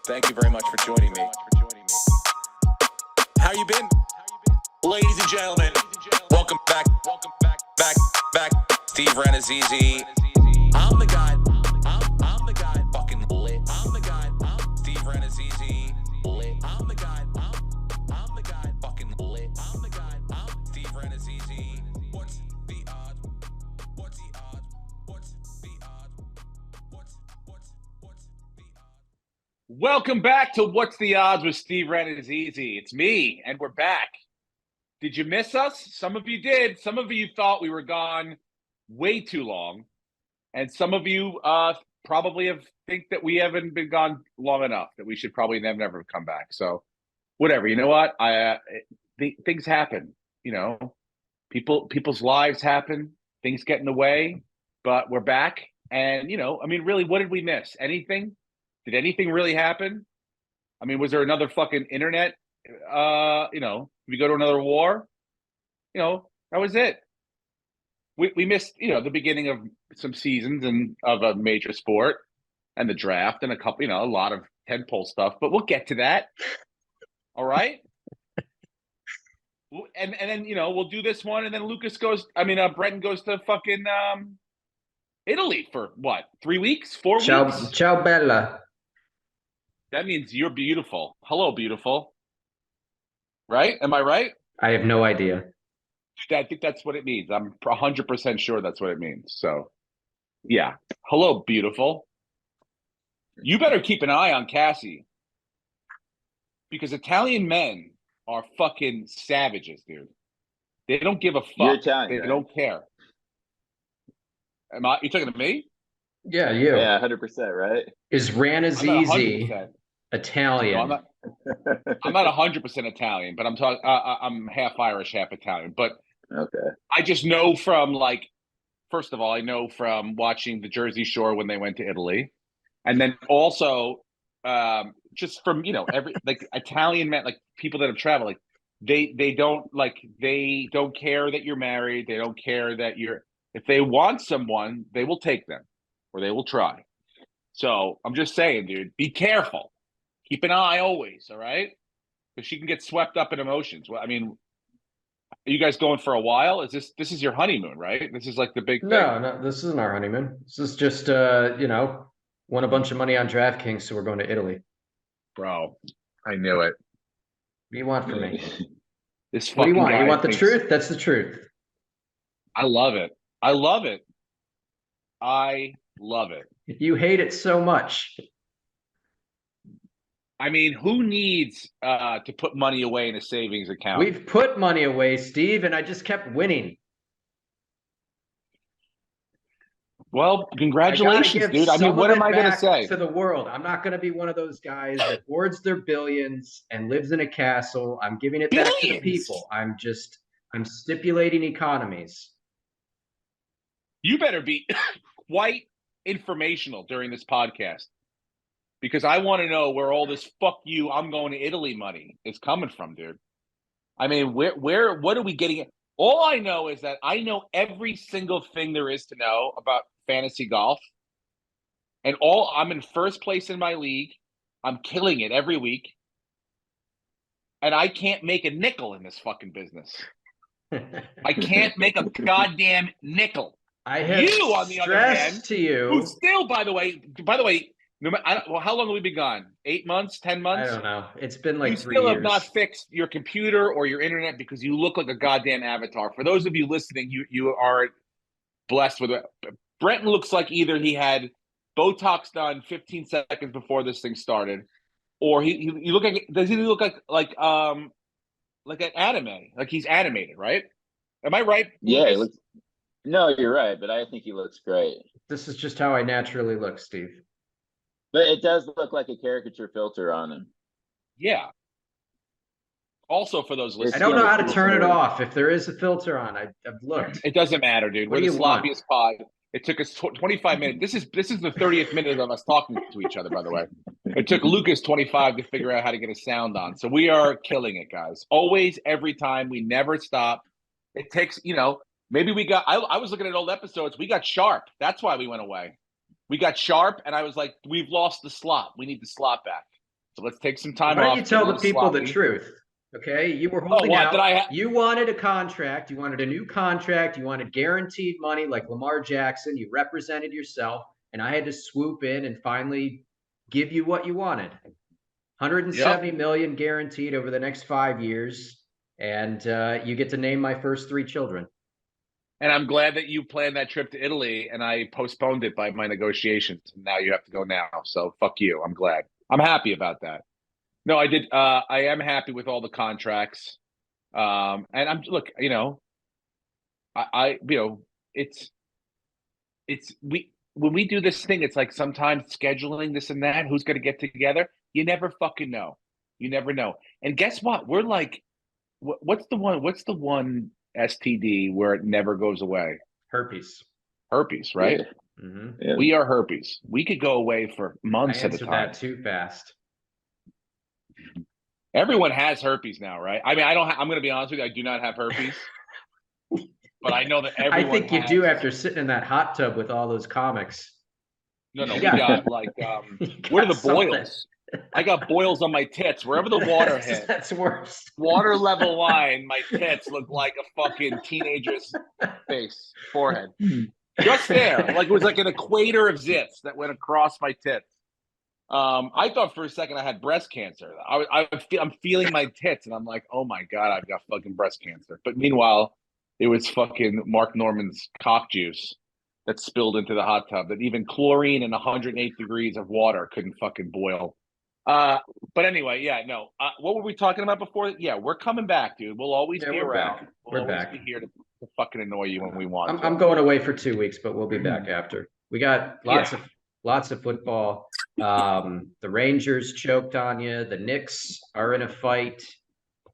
Thank you very much for joining me. How you been? Ladies and gentlemen, welcome back. Steve Rannazzisi. I'm the guy. I'm the guy. Fucking lit. I'm the guy. Steve Rannazzisi. Lit. I'm the guy. I'm the guy. Fucking lit. I'm the guy. Steve Rannazzisi. What's the odds? What's the odds? What's the odds? What's the odds? Welcome back to What's the Odds with Steve Rannazzisi. It's me, and we're back. Did you miss us? Some of you did. Some of you thought we were gone way too long, and some of you probably think that we haven't been gone long enough, that we should probably never come back. So whatever. You know what? Things happen. You know, people's lives happen. Things get in the way, but we're back. And, you know, I mean, really, what did we miss? Anything? Did anything really happen? I mean, was there another fucking internet? You know, did we go to another war? You know, that was it. We missed, you know, the beginning of some seasons and of a major sport and the draft and a couple, you know, a lot of tentpole stuff, but we'll get to that. All right. And then, you know, we'll do this one. And then Brenton goes to fucking Italy for what? 3 weeks? 4 weeks? Ciao, Bella. That means you're beautiful. Hello, beautiful. Right? Am I right? I have no idea. I think that's what it means. I'm 100% sure that's what it means. So, yeah. Hello, beautiful. You better keep an eye on Cassie, because Italian men are fucking savages, dude. They don't give a fuck. You're Italian, they don't care. You talking to me? Yeah, you. Yeah, 100%, right? Is Rannazzisi Italian? No, I'm not 100% Italian, but I'm half Irish, half Italian. But okay, I just know from, like, first of all, I know from watching the Jersey Shore when they went to Italy, and then also just from, you know, every, like, Italian men, like people that have traveled, like they don't care that you're married. They don't care that if they want someone, they will take them, or they will try. So I'm just saying, dude, be careful. Keep an eye always, all right? Because she can get swept up in emotions. Well, I mean, are you guys going for a while? This is your honeymoon, right? This is like the big thing. No, this isn't our honeymoon. This is just you know, won a bunch of money on DraftKings, so we're going to Italy. Bro, I knew it. What do you want from me? This what do you want? guy You want the thinks... truth? That's the truth. I love it. I love it. I love it. You hate it so much. I mean, who needs to put money away in a savings account? We've put money away, Steve, and I just kept winning. Well, congratulations, dude. I mean, what am I going to say? To the world, I'm not going to be one of those guys that hoards their billions and lives in a castle. I'm giving it back to the people. I'm stipulating economies. You better be quite informational during this podcast, because I want to know where all this "fuck you, I'm going to Italy" money is coming from, dude. I mean, what are we getting? All I know is that I know every single thing there is to know about fantasy golf, and I'm in first place in my league. I'm killing it every week, and I can't make a nickel in this fucking business. I can't make a goddamn nickel. I have you, on the other hand, to you, who still, by the way, no matter, how long have we been gone? 8 months, 10 months? I don't know. It's been like 3 years. You still have not fixed your computer or your internet, because you look like a goddamn avatar. For those of you listening, you are blessed with it. Brenton looks like either he had Botox done 15 seconds before this thing started, or he look like, does he look like an anime? Like he's animated, right? Am I right? Yeah, he looks. No, you're right, but I think he looks great. This is just how I naturally look, Steve. But it does look like a caricature filter on him. Yeah. Also, for those listeners, I don't know how to turn it off. If there is a filter on, I've looked. It doesn't matter, dude. We're the sloppiest pod. It took us 25 minutes. This is the 30th minute of us talking to each other, by the way. It took Lucas 25 to figure out how to get a sound on. So we are killing it, guys. Always, every time. We never stop. It takes, you know, maybe we got, I was looking at old episodes. We got sharp. That's why we went away. We got sharp, and I was like, we've lost the slot. We need the slot back. So let's take some time Why off. don't you get a tell the little people the sloppy. truth? Okay, you were holding what? out. Did I You wanted a contract. You wanted a new contract. You wanted guaranteed money like Lamar Jackson. You represented yourself, and I had to swoop in and finally give you what you wanted. 170 million guaranteed over the next 5 years, and you get to name my first 3 children. And I'm glad that you planned that trip to Italy and I postponed it by my negotiations. Now you have to go now. So fuck you. I'm glad. I'm happy about that. No, I did. I am happy with all the contracts. And I'm look, it's when we do this thing, it's like sometimes scheduling this and that, who's going to get together. You never fucking know. You never know. And guess what? We're like, what's the one STD where it never goes away? Herpes. Herpes, right? Yeah. Mm-hmm. Yeah. We are herpes. We could go away for I months at a answered time. that too fast. Everyone has herpes now, right? I mean, I don't. I'm going to be honest with you. I do not have herpes, but I know that everyone. I think you has. do after sitting in that hot tub with all those comics. No, You we got- got like, You what are got the something. boils? I got boils on my tits. Wherever the water hit, That's worse. water level line, my tits look like a fucking teenager's face, forehead. Just there. Like it was like an equator of zits that went across my tits. I thought for a second I had breast cancer. I'm feeling my tits and I'm like, oh my God, I've got fucking breast cancer. But meanwhile, it was fucking Mark Norman's cock juice that spilled into the hot tub that even chlorine and 108 degrees of water couldn't fucking boil. But anyway, yeah, no. What were we talking about before? Yeah, we're coming back, dude. We'll always be we're around. back. We'll We're always back. be here to fucking annoy you when we want to. I'm going away for 2 weeks, but we'll be back after. We got lots of football. The Rangers choked on you. The Knicks are in a fight.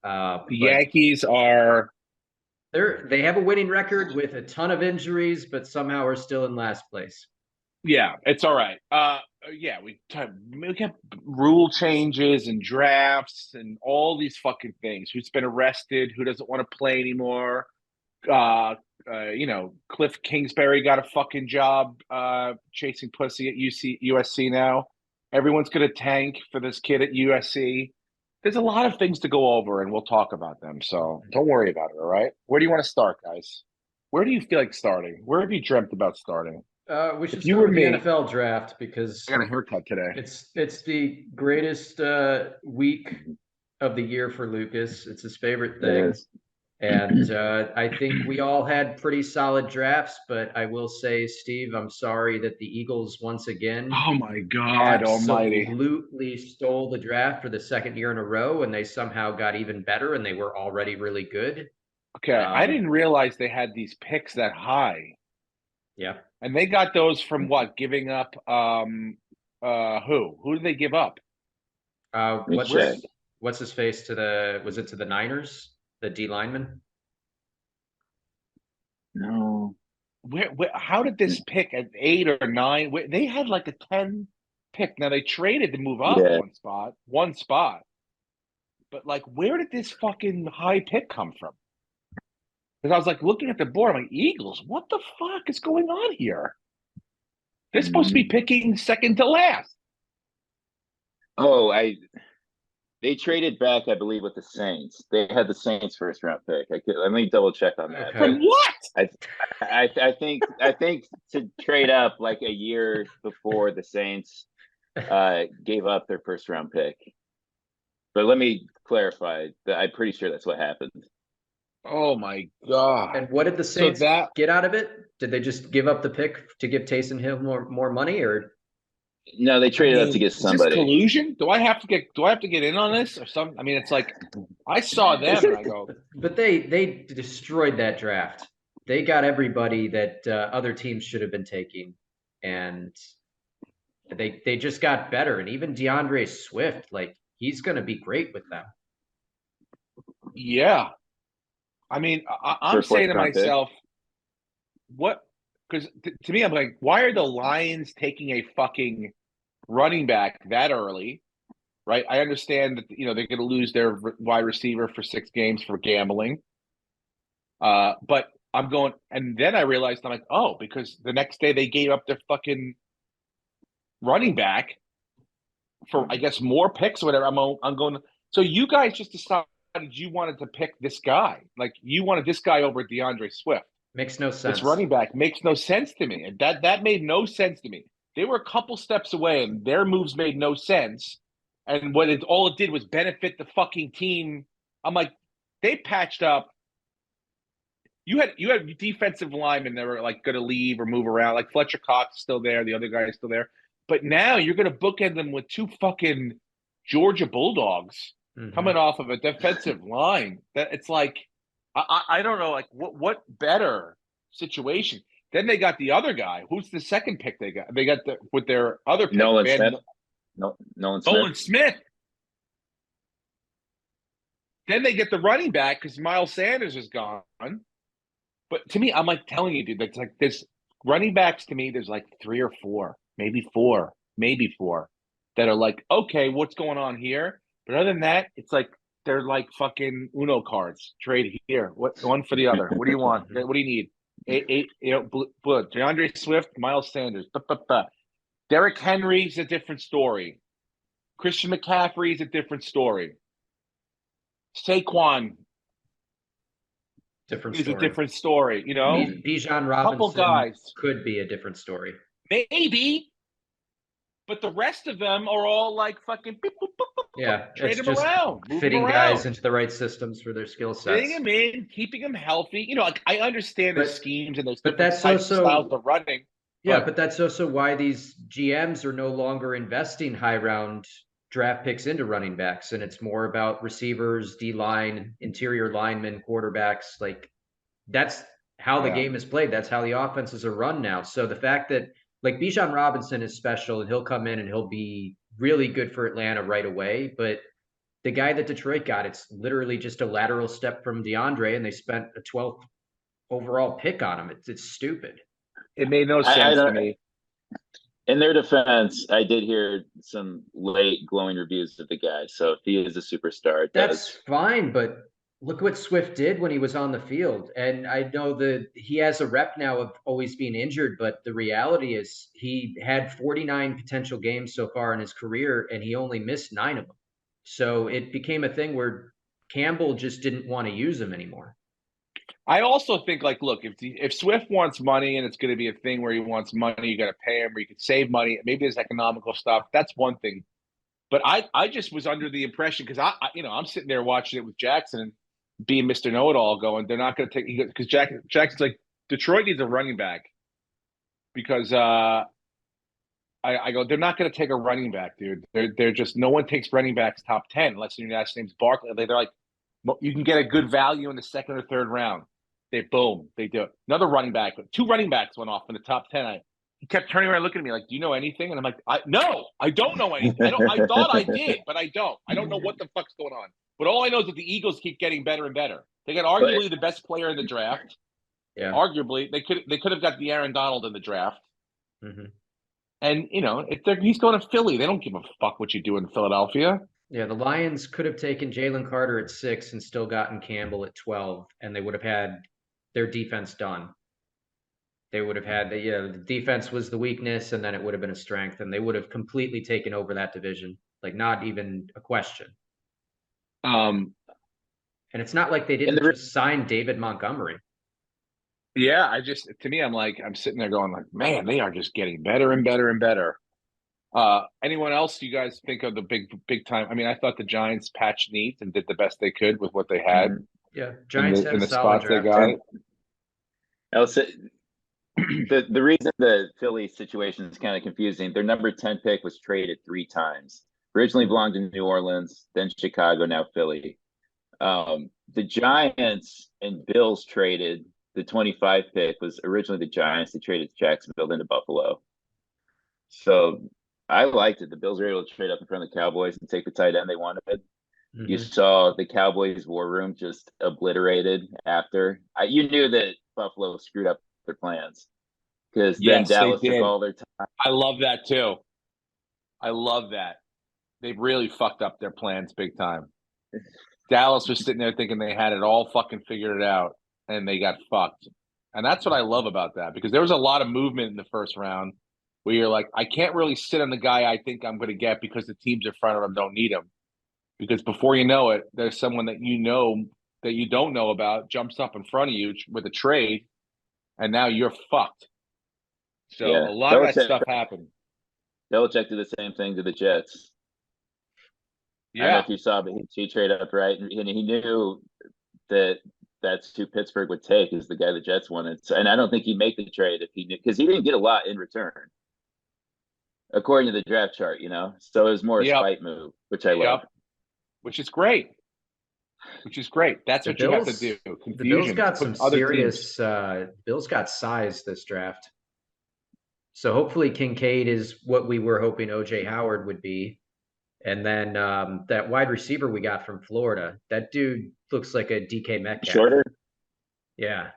The Yankees are. They have a winning record with a ton of injuries, but somehow are still in last place. Yeah, it's all right. Yeah, we got rule changes and drafts and all these fucking things. Who's been arrested? Who doesn't want to play anymore? Cliff Kingsbury got a fucking job chasing pussy at USC now. Everyone's gonna tank for this kid at USC. There's a lot of things to go over, and we'll talk about them. So don't worry about it. All right. Where do you want to start, guys? Where do you feel like starting? Where have you dreamt about starting? We should If you start were with the me- NFL draft because I got a haircut today. it's the greatest week of the year for Lucas. It's his favorite thing. Yes. And I think we all had pretty solid drafts, but I will say, Steve, I'm sorry that the Eagles once again Oh my God Almighty! absolutely stole the draft for the second year in a row, and they somehow got even better, and they were already really good. Okay, I didn't realize they had these picks that high. Yeah. And they got those from what? Giving up who? Who did they give up? What's his face to the Niners? The D lineman? No. Where how did this pick at 8 or 9? They had like a 10 pick. Now they traded to move up Yeah. one spot. But like, where did this fucking high pick come from? Because I was like looking at the board, I'm like, Eagles, what the fuck is going on here? They're supposed to be picking second to last. Oh, they traded back, I believe, with the Saints. They had the Saints first round pick. Let me double check on that. Okay. From what? I think to trade up like a year before the Saints gave up their first round pick. But let me clarify that I'm pretty sure that's what happened. Oh my God. And what did the Saints that- get out of it? Did they just give up the pick to give Taysom Hill more money, or No, they traded up to get Is this somebody. collusion? Do I have to get in on this or something? I mean, it's like I saw them and I go, but they destroyed that draft. They got everybody that other teams should have been taking, and they just got better. And even DeAndre Swift, like, he's going to be great with them. yeah. I mean, I'm For saying to fourth round pick? myself, what? Because to me, I'm like, why are the Lions taking a fucking running back that early? Right? I understand that they're going to lose their wide receiver for 6 games for gambling. But I'm going, and then I realized I'm like, oh, because the next day they gave up their fucking running back for I guess more picks or whatever. I'm going. So you guys just decided you wanted to pick this guy. Like you wanted this guy over DeAndre Swift. Makes no This sense. running back makes no sense to me. And that made no sense to me. They were a couple steps away, and their moves made no sense. And all it did was benefit the fucking team. I'm like, they patched up. You had defensive linemen that were like going to leave or move around. Like Fletcher Cox is still there, the other guy is still there. But now you're going to bookend them with two fucking Georgia Bulldogs coming off of a defensive line. That it's like, I don't know, like what better situation? Then they got the other guy. Who's the second pick they got? They got with their other pick, Nolan man. Smith. Nolan Smith. Nolan Smith. Then they get the running back because Miles Sanders is gone. But to me, I'm like telling you, dude, it's like this running backs to me, there's like 3 or 4, maybe four that are like, okay, what's going on here? But other than that, it's like they're like fucking Uno cards. Trade here. One for the other. What do you want? What do you need? Eight DeAndre Swift, Miles Sanders. Derrick Henry's a different story. Christian McCaffrey's a different story. Saquon is a different story, you know? Bijan Robinson couple guys could be a different story. Maybe. But the rest of them are all like fucking beep, boop, boop, boop, Yeah, trade it's them just around, fitting guys into the right systems for their skill sets. Fitting them in, keeping them healthy. You know, like I understand the schemes and those different types of styles of running. Yeah, but that's also why these GMs are no longer investing high round draft picks into running backs, and it's more about receivers, D-line, interior linemen, quarterbacks. Like that's how the game is played. That's how the offenses are run now. So the fact that like Bijan Robinson is special and he'll come in and he'll be really good for Atlanta right away. But the guy that Detroit got, it's literally just a lateral step from DeAndre, and they spent a 12th overall pick on him. It's stupid. It made no sense to me. In their defense, I did hear some late glowing reviews of the guy. So if he is a superstar, that's fine. But look what Swift did when he was on the field. And I know that he has a rep now of always being injured, but the reality is he had 49 potential games so far in his career, and he only missed 9 of them. So it became a thing where Campbell just didn't want to use him anymore. I also think, like, look, if Swift wants money and it's going to be a thing where he wants money, you got to pay him, or you could save money. Maybe there's economical stuff. That's one thing. But I just was under the impression because I'm sitting there watching it with Jackson and being Mr. Know-It-All, going, they're not going to take because Jackson's like, Detroit needs a running back because I go, they're not going to take a running back, dude. They're just, no one takes running backs top 10 unless your last name's Barkley. They're like, you can get a good value in the 2nd or 3rd round. They do it. Another running back, 2 running backs went off in the top 10. He kept turning around looking at me like, do you know anything? And I'm like, no, I don't know anything. I thought I did, but I don't. I don't know what the fuck's going on. But all I know is that the Eagles keep getting better and better. They got arguably the best player in the draft. Yeah. Arguably, they could have got the Aaron Donald in the draft. Mm-hmm. And, he's going to Philly. They don't give a fuck what you do in Philadelphia. Yeah, the Lions could have taken Jalen Carter at 6 and still gotten Campbell at 12, and they would have had their defense done. They would have had the defense was the weakness, and then it would have been a strength, and they would have completely taken over that division. Like, not even a question. And it's not like they didn't just sign David Montgomery. Yeah, to me, I'm sitting there going like, man, they are just getting better and better and better. Anyone else you guys think of the big time? I mean, I thought the Giants patched needs and did the best they could with what they had. Yeah, Giants had in the a solid spots they draft. got. I'll say the reason the Philly situation is kind of confusing. Their number 10 pick was traded 3 times. Originally belonged to New Orleans, then Chicago, now Philly. The Giants and Bills traded. The 25 pick was originally the Giants. They traded Jacksonville into Buffalo. So I liked it. The Bills were able to trade up in front of the Cowboys and take the tight end they wanted. Mm-hmm. You saw the Cowboys war room just obliterated after. You knew that Buffalo screwed up their plans because then Dallas took all their time. I love that too. I love that. They really fucked up their plans big time. Dallas was sitting there thinking they had it all fucking figured it out, and they got fucked. And that's what I love about that, because there was a lot of movement in the first round. where you're like, I can't really sit on the guy I think I'm going to get because the teams in front of him don't need him. Because before you know it, there's someone that you know that you don't know about jumps up in front of you with a trade, and now you're fucked. So Yeah. a lot of that Belichick- stuff happened. Belichick did the same thing to the Jets. I don't know Yeah. if you saw, but he traded up, right? And he knew that that's who Pittsburgh would take, is the guy the Jets wanted. So, and I don't think he'd make the trade if he knew, because he didn't get a lot in return, according to the draft chart, you know? So it was more a Yep. spite move, which I love. Yep. Which is great. Which is great. That's The what you have to Bills- do. The Confusion. Bills got Put some other teams. serious. Bills got size this draft. So hopefully Kincaid is what we were hoping OJ Howard would be. And then that wide receiver we got from Florida, that dude looks like a DK Metcalf. Shorter? Yeah.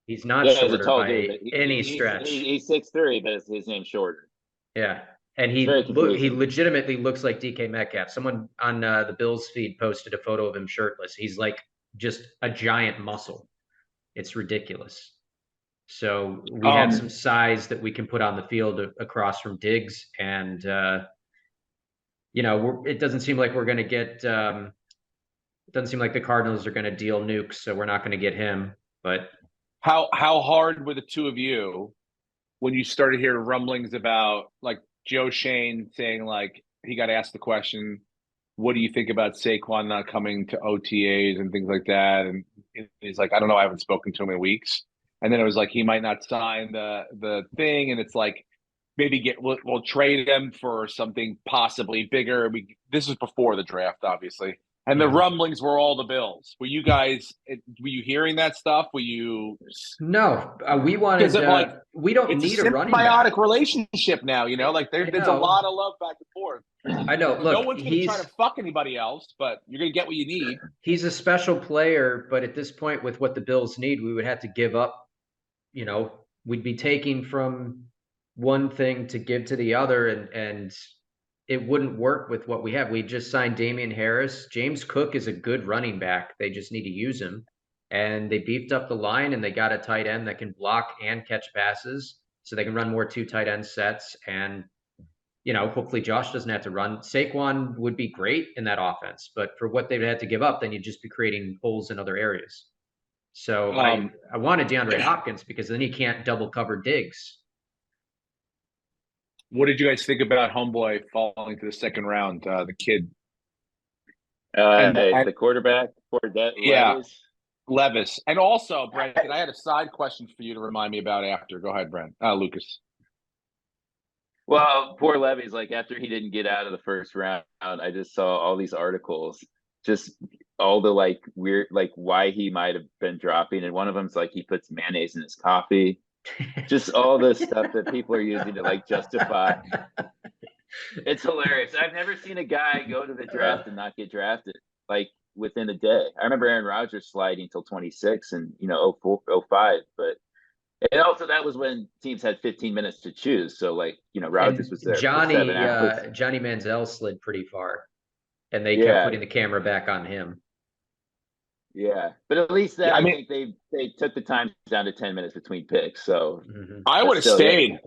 He's not Yeah, he's a shorter tall by dude. But any stretch. He's 6'3", but his name's shorter. Yeah. And It's very he confusing. legitimately looks like DK Metcalf. Someone on the Bills feed posted a photo of him shirtless. He's like just a giant muscle. It's ridiculous. So we have some size that we can put on the field across from Diggs, and you know, it doesn't seem like we're going to get. It doesn't seem like the Cardinals are going to deal nukes, so we're not going to get him. But How hard were the two of you when you started hearing rumblings about like Joe Shane saying like he got asked the question, what do you think about Saquon not coming to OTAs and things like that? And he's like, I don't know, I haven't spoken to him in weeks. And then it was like he might not sign the thing, and it's like maybe we'll trade him for something possibly bigger. This is before the draft, obviously. And the rumblings were all the Bills. Were you guys? Were you hearing that stuff? Were you? no, we wanted. Like, we don't it's need a a running back. symbiotic relationship now. You know, like there's a know. lot of love back and forth. I know. Look, No one's going to try to fuck anybody else, but you're going to get what you need. He's a special player, but at this point, with what the Bills need, we would have to give up. You know, we'd be taking from one thing to give to the other, and it wouldn't work with what we have. We just signed Damian Harris. James Cook is a good running back. They just need to use him. And they beefed up the line, and they got a tight end that can block and catch passes, so they can run more 2 tight end sets. And, you know, hopefully Josh doesn't have to run. Saquon would be great in that offense, but for what they've had to give up, then you'd just be creating holes in other areas. So I wanted DeAndre Hopkins because then he can't double cover Diggs. What did you guys think about Homeboy falling to the second round? The kid, The quarterback for that. Yeah. Levis. And also, Brent, I had a side question for you to remind me about after. Go ahead, Brent. Lucas. Well, poor Levy's like, after he didn't get out of the first round, I just saw all these articles, just all the like weird, like why he might have been dropping. And one of them's like he puts mayonnaise in his coffee. Just all this stuff that people are using to like justify. It's hilarious. I've never seen a guy go to the draft and not get drafted like within a day. I remember Aaron Rodgers sliding till 26 and 04, 05, but and also that was when teams had 15 minutes to choose. So like, Rodgers was there. Johnny Manziel slid pretty far, and they kept putting the camera back on him. Yeah, but at least that I think they took the time down to 10 minutes between picks. So I would have stayed.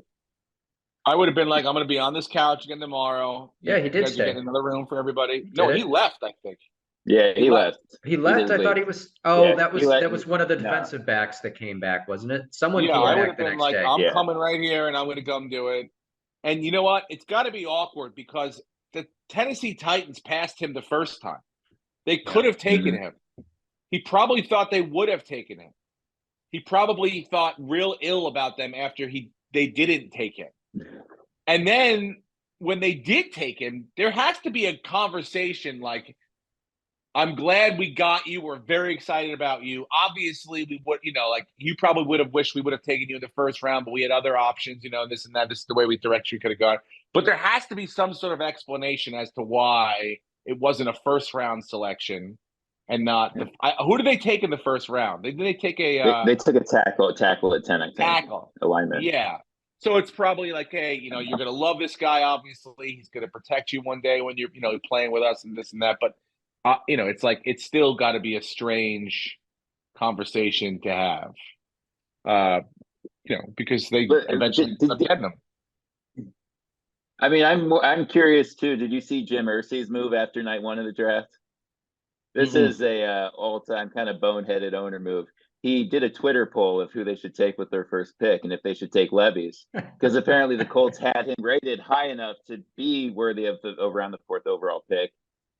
I would have been like, I'm going to be on this couch again tomorrow. Yeah, he did stay. Get another room for everybody. No, he left, I think. Yeah, he left. He left. I thought he was. Oh, yeah, that was one of the defensive backs that came back, wasn't it? Someone came back the next day. I'm coming right here, and I'm going to come do it. And you know what? It's got to be awkward because the Tennessee Titans passed him the first time. They could have taken him. He probably thought they would have taken him. He probably thought real ill about them after they didn't take him. And then when they did take him, there has to be a conversation like, I'm glad we got you. We're very excited about you. Obviously, we would, you probably would have wished we would have taken you in the first round, but we had other options, this and that. This is the way we direction could have gone. But there has to be some sort of explanation as to why it wasn't a first round selection. And not who did they take in the first round? Did they take a? They took a tackle at 10. I think. Tackle alignment. Yeah, so it's probably like, hey, you're gonna love this guy. Obviously, he's gonna protect you one day when you're, playing with us and this and that. But it's like it's still got to be a strange conversation to have. Because they eventually end up getting them. I mean, I'm curious too. Did you see Jim Irsay's move after night one of the draft? This Mm-mm. is a all-time kind of boneheaded owner move. He did a Twitter poll of who they should take with their first pick and if they should take Levis, because apparently the Colts had him rated high enough to be worthy of around the fourth overall pick.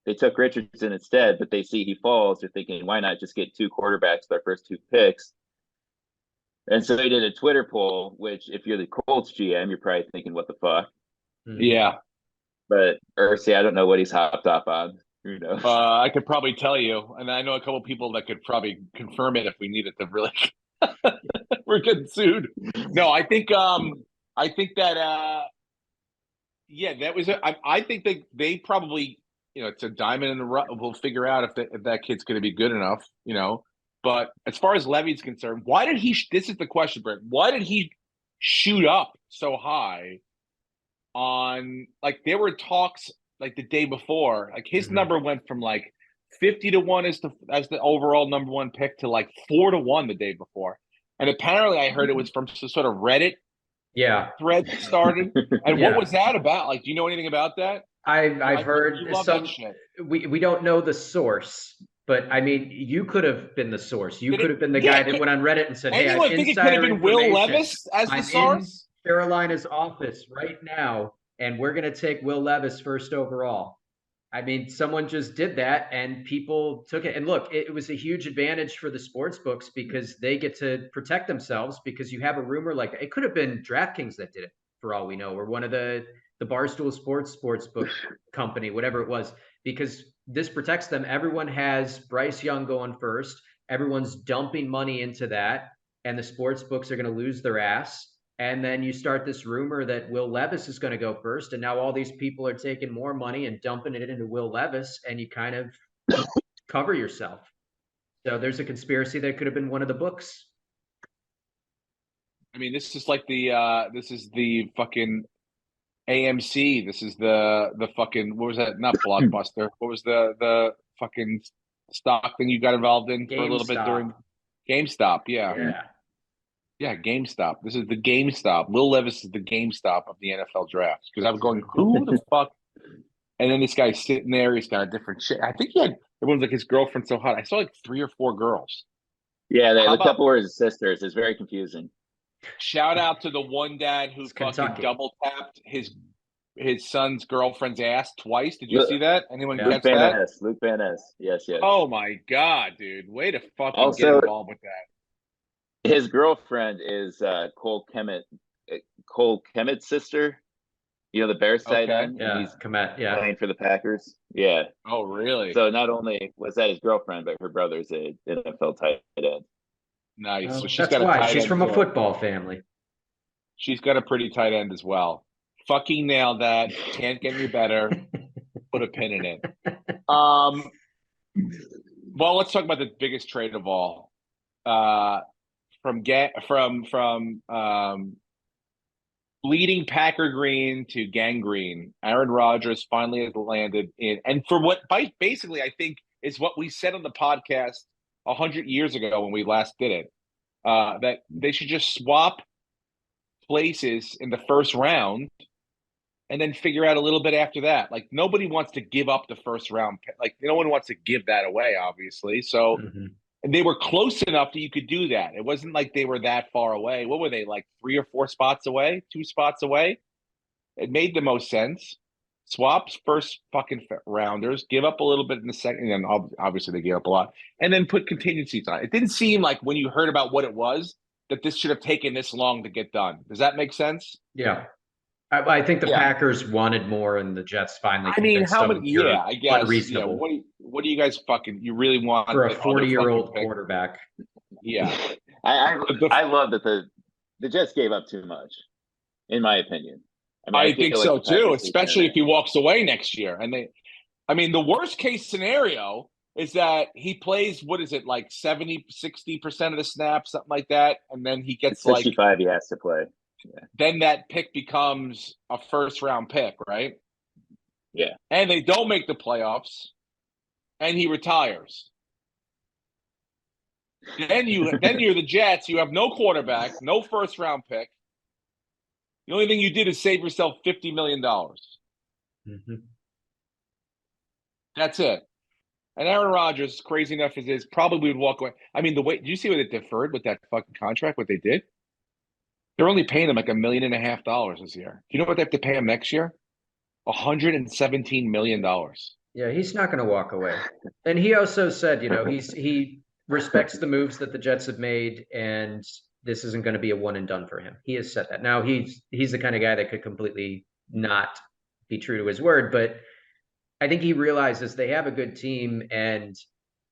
They took Richardson instead, but they see he falls. They're thinking, why not just get two quarterbacks with our first two picks? And so they did a Twitter poll, which if you're the Colts GM, you're probably thinking, what the fuck? Yeah. But Irsay, I don't know what he's hopped off on. Who knows? I could probably tell you, and I know a couple people that could probably confirm it if we needed to really. We're getting sued. No, I think that yeah, that was it. I think they probably, it's a diamond in the rough. We'll figure out if that kid's going to be good enough, But as far as Levy's concerned, why did he? This is the question, Brett. Why did he shoot up so high? There were talks like the day before, like his number went from like 50-1 as the overall number one pick to like 4-1 the day before. And apparently I heard it was from some sort of Reddit thread that started. And what was that about? Like, do you know anything about that? I've heard you love some. that shit. We don't know the source, but I mean, you could have been the source. You could have been the guy that went on Reddit and said, "Hey, I have anyone think it could have insider been Will information. Levis as the I'm in source?" Carolina's office right now, and we're going to take Will Levis first overall." I mean, someone just did that and people took it. And look, it was a huge advantage for the sports books because they get to protect themselves because you have a rumor like it could have been DraftKings that did it for all we know, or one of the Barstool sportsbook company, whatever it was, because this protects them. Everyone has Bryce Young going first. Everyone's dumping money into that, and the sports books are going to lose their ass. And then you start this rumor that Will Levis is going to go first. And now all these people are taking more money and dumping it into Will Levis, and you kind of cover yourself. So there's a conspiracy that could have been one of the books. I mean, this is like this is the fucking AMC. This is the fucking, what was that? Not Blockbuster. What was the fucking stock thing you got involved in for a little bit during GameStop? Yeah. Yeah, GameStop. This is the GameStop. Will Levis is the GameStop of the NFL drafts. Because I was going, who the fuck? And then this guy's sitting there. He's got a different shit. I think everyone's like, his girlfriend's so hot. I saw like 3 or 4 girls. Yeah, the couple were his sisters. It's very confusing. Shout out to the one dad who fucking double tapped his son's girlfriend's ass twice. Did you see that? Anyone catch that? Luke Van Ness. Yes. Oh my God, dude. Way to fucking get involved with that. His girlfriend is Cole Kemet's sister. You know, the Bears tight end. Yeah, he's Kemet. Yeah, playing for the Packers. Yeah. Oh, really? So not only was that his girlfriend, but her brother's an NFL tight end. Nice. Well, so she's that's got why she's from a football family. She's got a pretty tight end as well. Fucking nailed that. Can't get any better. Put a pin in it. Well, let's talk about the biggest trade of all. From bleeding Packer green to gangrene, Aaron Rodgers finally has landed in, and for what basically I think is what we said on the podcast 100 years ago when we last did it, that they should just swap places in the first round and then figure out a little bit after that. Like, nobody wants to give up the first round. Like, no one wants to give that away, obviously. So and they were close enough that you could do that. It wasn't like they were that far away. What were they, like 3 or 4 spots away, 2 spots away? It made the most sense. Swaps first fucking rounders, give up a little bit in the second, and then obviously they gave up a lot, and then put contingencies on it. It didn't seem like when you heard about what it was that this should have taken this long to get done. Does that make sense? Yeah. I think the Packers wanted more, and the Jets finally. I mean, how many? Yeah, I guess. Unreasonable. Yeah, what do you guys fucking? You really want for a 40-year-old quarterback? Yeah, I love that the Jets gave up too much, in my opinion. I think so too, especially if he walks away next year. And the worst case scenario is that he plays, what is it, like 60% of the snaps, something like that, and then he gets 65 he has to play. Yeah. Then that pick becomes a first-round pick, right? Yeah. And they don't make the playoffs, and he retires. Then you're the Jets. You have no quarterback, no first-round pick. The only thing you did is save yourself $50 million. Mhm. That's it. And Aaron Rodgers, crazy enough as is, probably would walk away. I mean, did you see what it deferred with that fucking contract? What they did? They're only paying him like $1.5 million this year. You know what they have to pay him next year? $117 million. Yeah, he's not going to walk away. And he also said, he respects the moves that the Jets have made, and this isn't going to be a one and done for him. He has said that. Now he's the kind of guy that could completely not be true to his word, but I think he realizes they have a good team and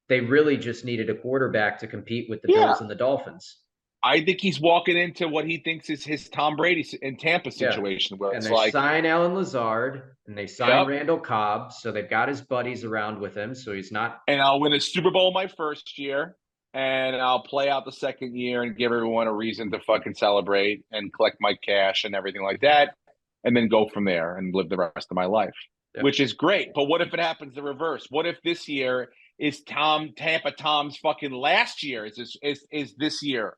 they really just needed a quarterback to compete with the Yeah. Bills and the Dolphins. I think he's walking into what he thinks is his Tom Brady in Tampa Yeah. situation, where And it's they like, sign Alan Lazard and they sign Yep. Randall Cobb. So they've got his buddies around with him. So he's not. and I'll win a Super Bowl my first year, and I'll play out the second year and give everyone a reason to fucking celebrate and collect my cash and everything like that, and then go from there and live the rest of my life, Yep. which is great. But what if it happens the reverse? What if this year is Tampa Tom's fucking last year? Is this year?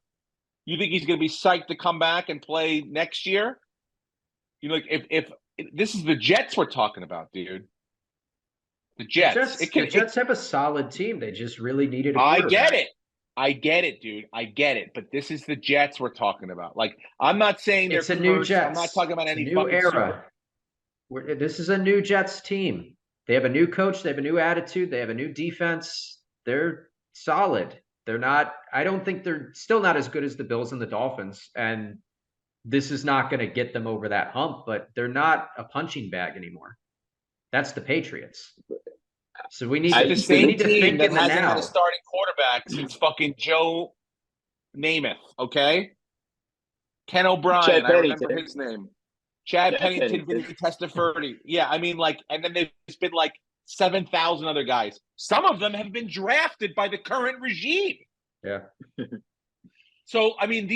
You think he's going to be psyched to come back and play next year? If this is the Jets we're talking about, dude. The Jets. The Jets have a solid team. They just really needed a I quarterback. get it, dude. I get it. But this is the Jets we're talking about. Like, I'm not saying they're It's a new cursed. Jets. I'm not talking about It's a any new fucking era. This is a new Jets team. They have a new coach. They have a new attitude. They have a new defense. They're solid. They're not. I don't think they're still not as good as the Bills and the Dolphins. And this is not going to get them over that hump. But they're not a punching bag anymore. That's the Patriots. So we need the to same think team in that the hasn't now. had a starting quarterback since fucking Joe Namath. Okay, Ken O'Brien. Chad I remember Pennington. his name. Chad Pennington, Pennington. Vinny Testaverde. Yeah, I mean, like, and then there's been like 7,000 other guys. Some of them have been drafted by the current regime. Yeah. So, I mean,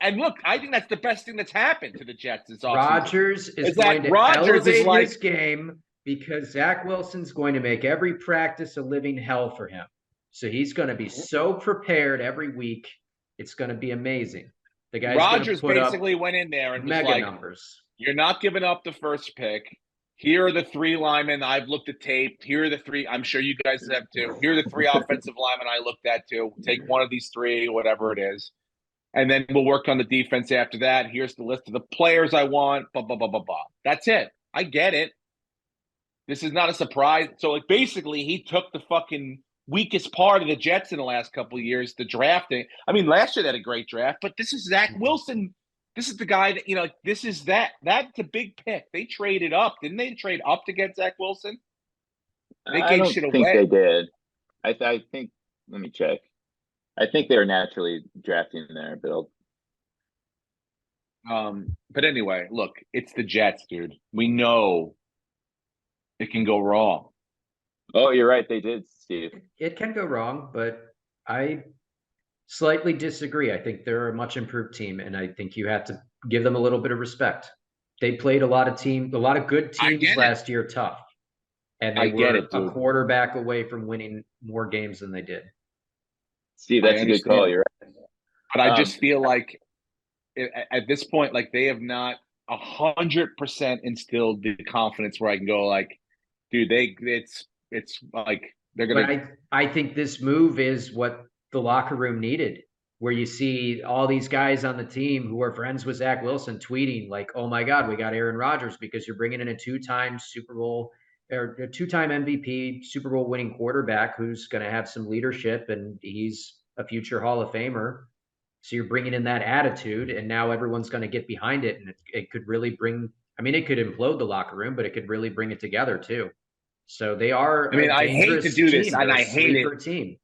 and look, I think that's the best thing that's happened to the Jets this offseason. Rodgers is Is that going to Rodgers is elevate like- his game because Zach Wilson's going to make every practice a living hell for him. So he's going to be so prepared every week. It's going to be amazing. The guy's Rodgers going to put basically up went in there and was mega like, numbers. "You're not giving up the first pick. Here are the three linemen. I've looked at tape. Here are the three. I'm sure you guys have too. Here are the three offensive linemen I looked at too. Take one of these three, whatever it is. And then we'll work on the defense after that. Here's the list of the players I want, blah, blah, blah, blah, blah." That's it. I get it. This is not a surprise. So, like, basically, he took the fucking weakest part of the Jets in the last couple of years, the drafting. I mean, last year they had a great draft, but this is Zach Wilson. This is the guy that, this is that. That's a big pick. They traded up. Didn't they trade up to get Zach Wilson? They I gave don't shit think away. they did. I think, let me check. I think they were naturally drafting there, Bill. But anyway, look, it's the Jets, dude. We know it can go wrong. Oh, you're right. They did, Steve. It can go wrong, but I slightly disagree. I think they're a much improved team, and I think you have to give them a little bit of respect. They played a lot of good teams get it. last year tough. And I they get were it, a dude. quarterback away from winning more games than they did. Steve, that's I a good call. understand. You're right. But I just feel like at this point, like, they have not 100% instilled the confidence where I can go like, dude, it's like they're But gonna. I think this move is what the locker room needed, where you see all these guys on the team who are friends with Zach Wilson tweeting like, "Oh my God, we got Aaron Rodgers because you're bringing in a two-time Super Bowl or a two-time MVP, Super Bowl winning quarterback who's going to have some leadership, and he's a future Hall of Famer. So you're bringing in that attitude, and now everyone's going to get behind it, and it could really bring. I mean, it could implode the locker room, but it could really bring it together too. So they are. I mean, I hate to dangerous do this, team. and They're I a hate it. sleeper team.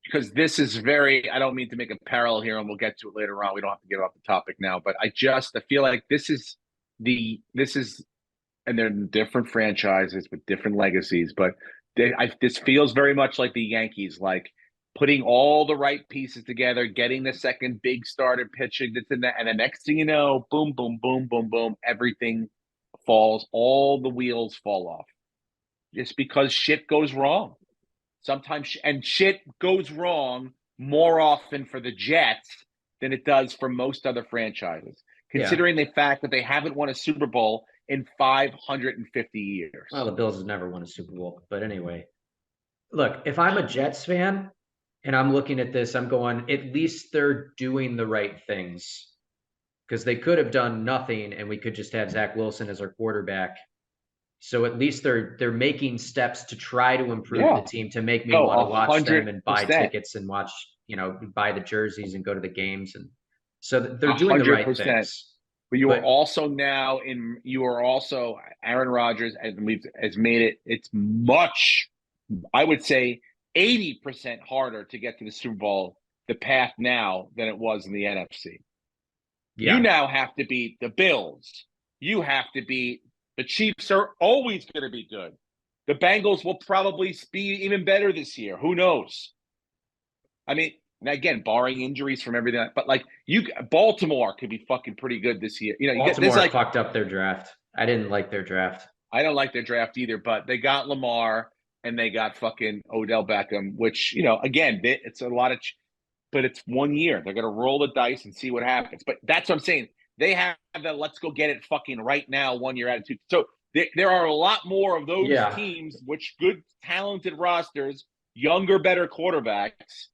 Because this is I don't mean to make a parallel here, and we'll get to it later on. We don't have to get off the topic now, but I feel like this is, and they're different franchises with different legacies, but this feels very much like the Yankees, like putting all the right pieces together, getting the second big starter pitching that's in that, and the next thing you know, boom, boom, boom, boom, boom, everything falls, all the wheels fall off. Just because shit goes wrong. Sometimes, and shit goes wrong more often for the Jets than it does for most other franchises. considering the fact that they haven't won a Super Bowl in 550 years. Well, the Bills have never won a Super Bowl, but anyway. Look, if I'm a Jets fan and I'm looking at this, I'm going, at least they're doing the right things. Because they could have done nothing and we could just have Zach Wilson as our quarterback. So at least they're making steps to try to improve Yeah. the team, to make me No, want to watch them and buy 100%. tickets and watch, buy the jerseys and go to the games. And so they're doing the right 100%. things. But you But- are also Aaron Rodgers has made it, it's much, I would say 80% harder to get to the Super Bowl, the path now, than it was in the NFC. Yeah. You now have to beat the Bills. You have to beat the Chiefs are always going to be good. The Bengals will probably be even better this year. Who knows? I mean, again, barring injuries from everything, but Baltimore could be fucking pretty good this year. Baltimore fucked up their draft. I didn't like their draft. I don't like their draft either, but they got Lamar and they got fucking Odell Beckham, which, again, it's a lot of, but it's 1 year. They're going to roll the dice and see what happens. But that's what I'm saying. They have that let's go get it fucking right now 1 year attitude. So there are a lot more of those teams, which good, talented rosters, younger, better quarterbacks,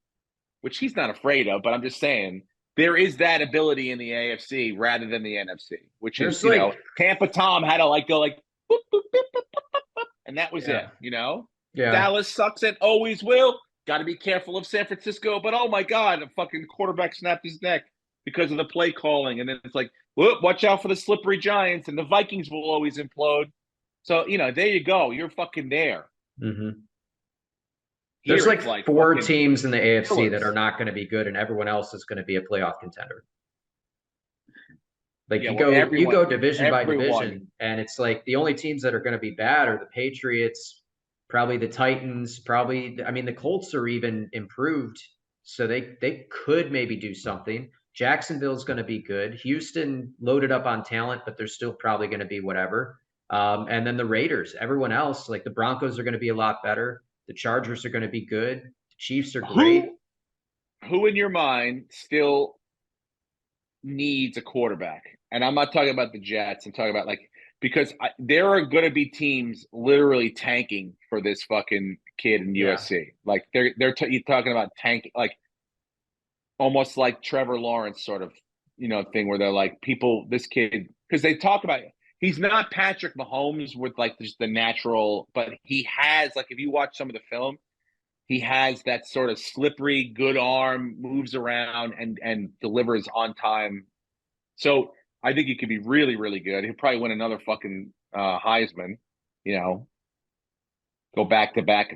which he's not afraid of. But I'm just saying there is that ability in the AFC rather than the NFC, which is, Tampa Tom had to go boop, boop, boop, boop, boop, boop, and that was it, Yeah. Dallas sucks and always will. Got to be careful of San Francisco, but oh my God, a fucking quarterback snapped his neck because of the play calling. And then it's like, whoop, watch out for the slippery Giants, and the Vikings will always implode. So, there you go. You're fucking there. Mm-hmm. There's like four teams in the AFC that are not going to be good, and everyone else is going to be a playoff contender. Like you go division by division, and it's like the only teams that are going to be bad are the Patriots, probably the Titans, the Colts are even improved, so they could maybe do something. Jacksonville's going to be good. Houston loaded up on talent, but they're still probably going to be whatever. And then the Raiders, everyone else, like the Broncos are going to be a lot better. The Chargers are going to be good. The Chiefs are great. Who in your mind still needs a quarterback? And I'm not talking about the Jets. I'm talking about because there are going to be teams literally tanking for this fucking kid in USC. Like you're talking about tanking, like almost like Trevor Lawrence sort of, thing where they're like this kid, because they talk about it. He's not Patrick Mahomes with just the natural, but he has if you watch some of the film, he has that sort of slippery, good arm, moves around and delivers on time. So I think he could be really, really good. He'll probably win another fucking Heisman, go back to back.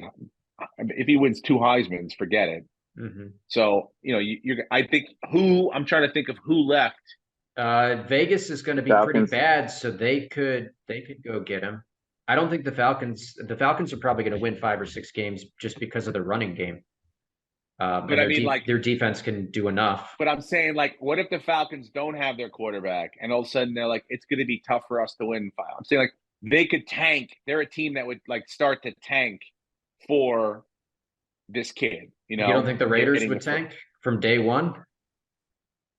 If he wins 2 Heismans, forget it. Mm-hmm. So, I think I'm trying to think of who left. Vegas is going to be Falcons. pretty bad, so they could go get him. I don't think the Falcons are probably going to win 5 or 6 games just because of their running game. But their defense can do enough. But I'm saying, what if the Falcons don't have their quarterback and all of a sudden they're like, it's going to be tough for us to win 5? I'm saying they could tank. They're a team that would start to tank for this kid. You don't think the Raiders would tank from day one?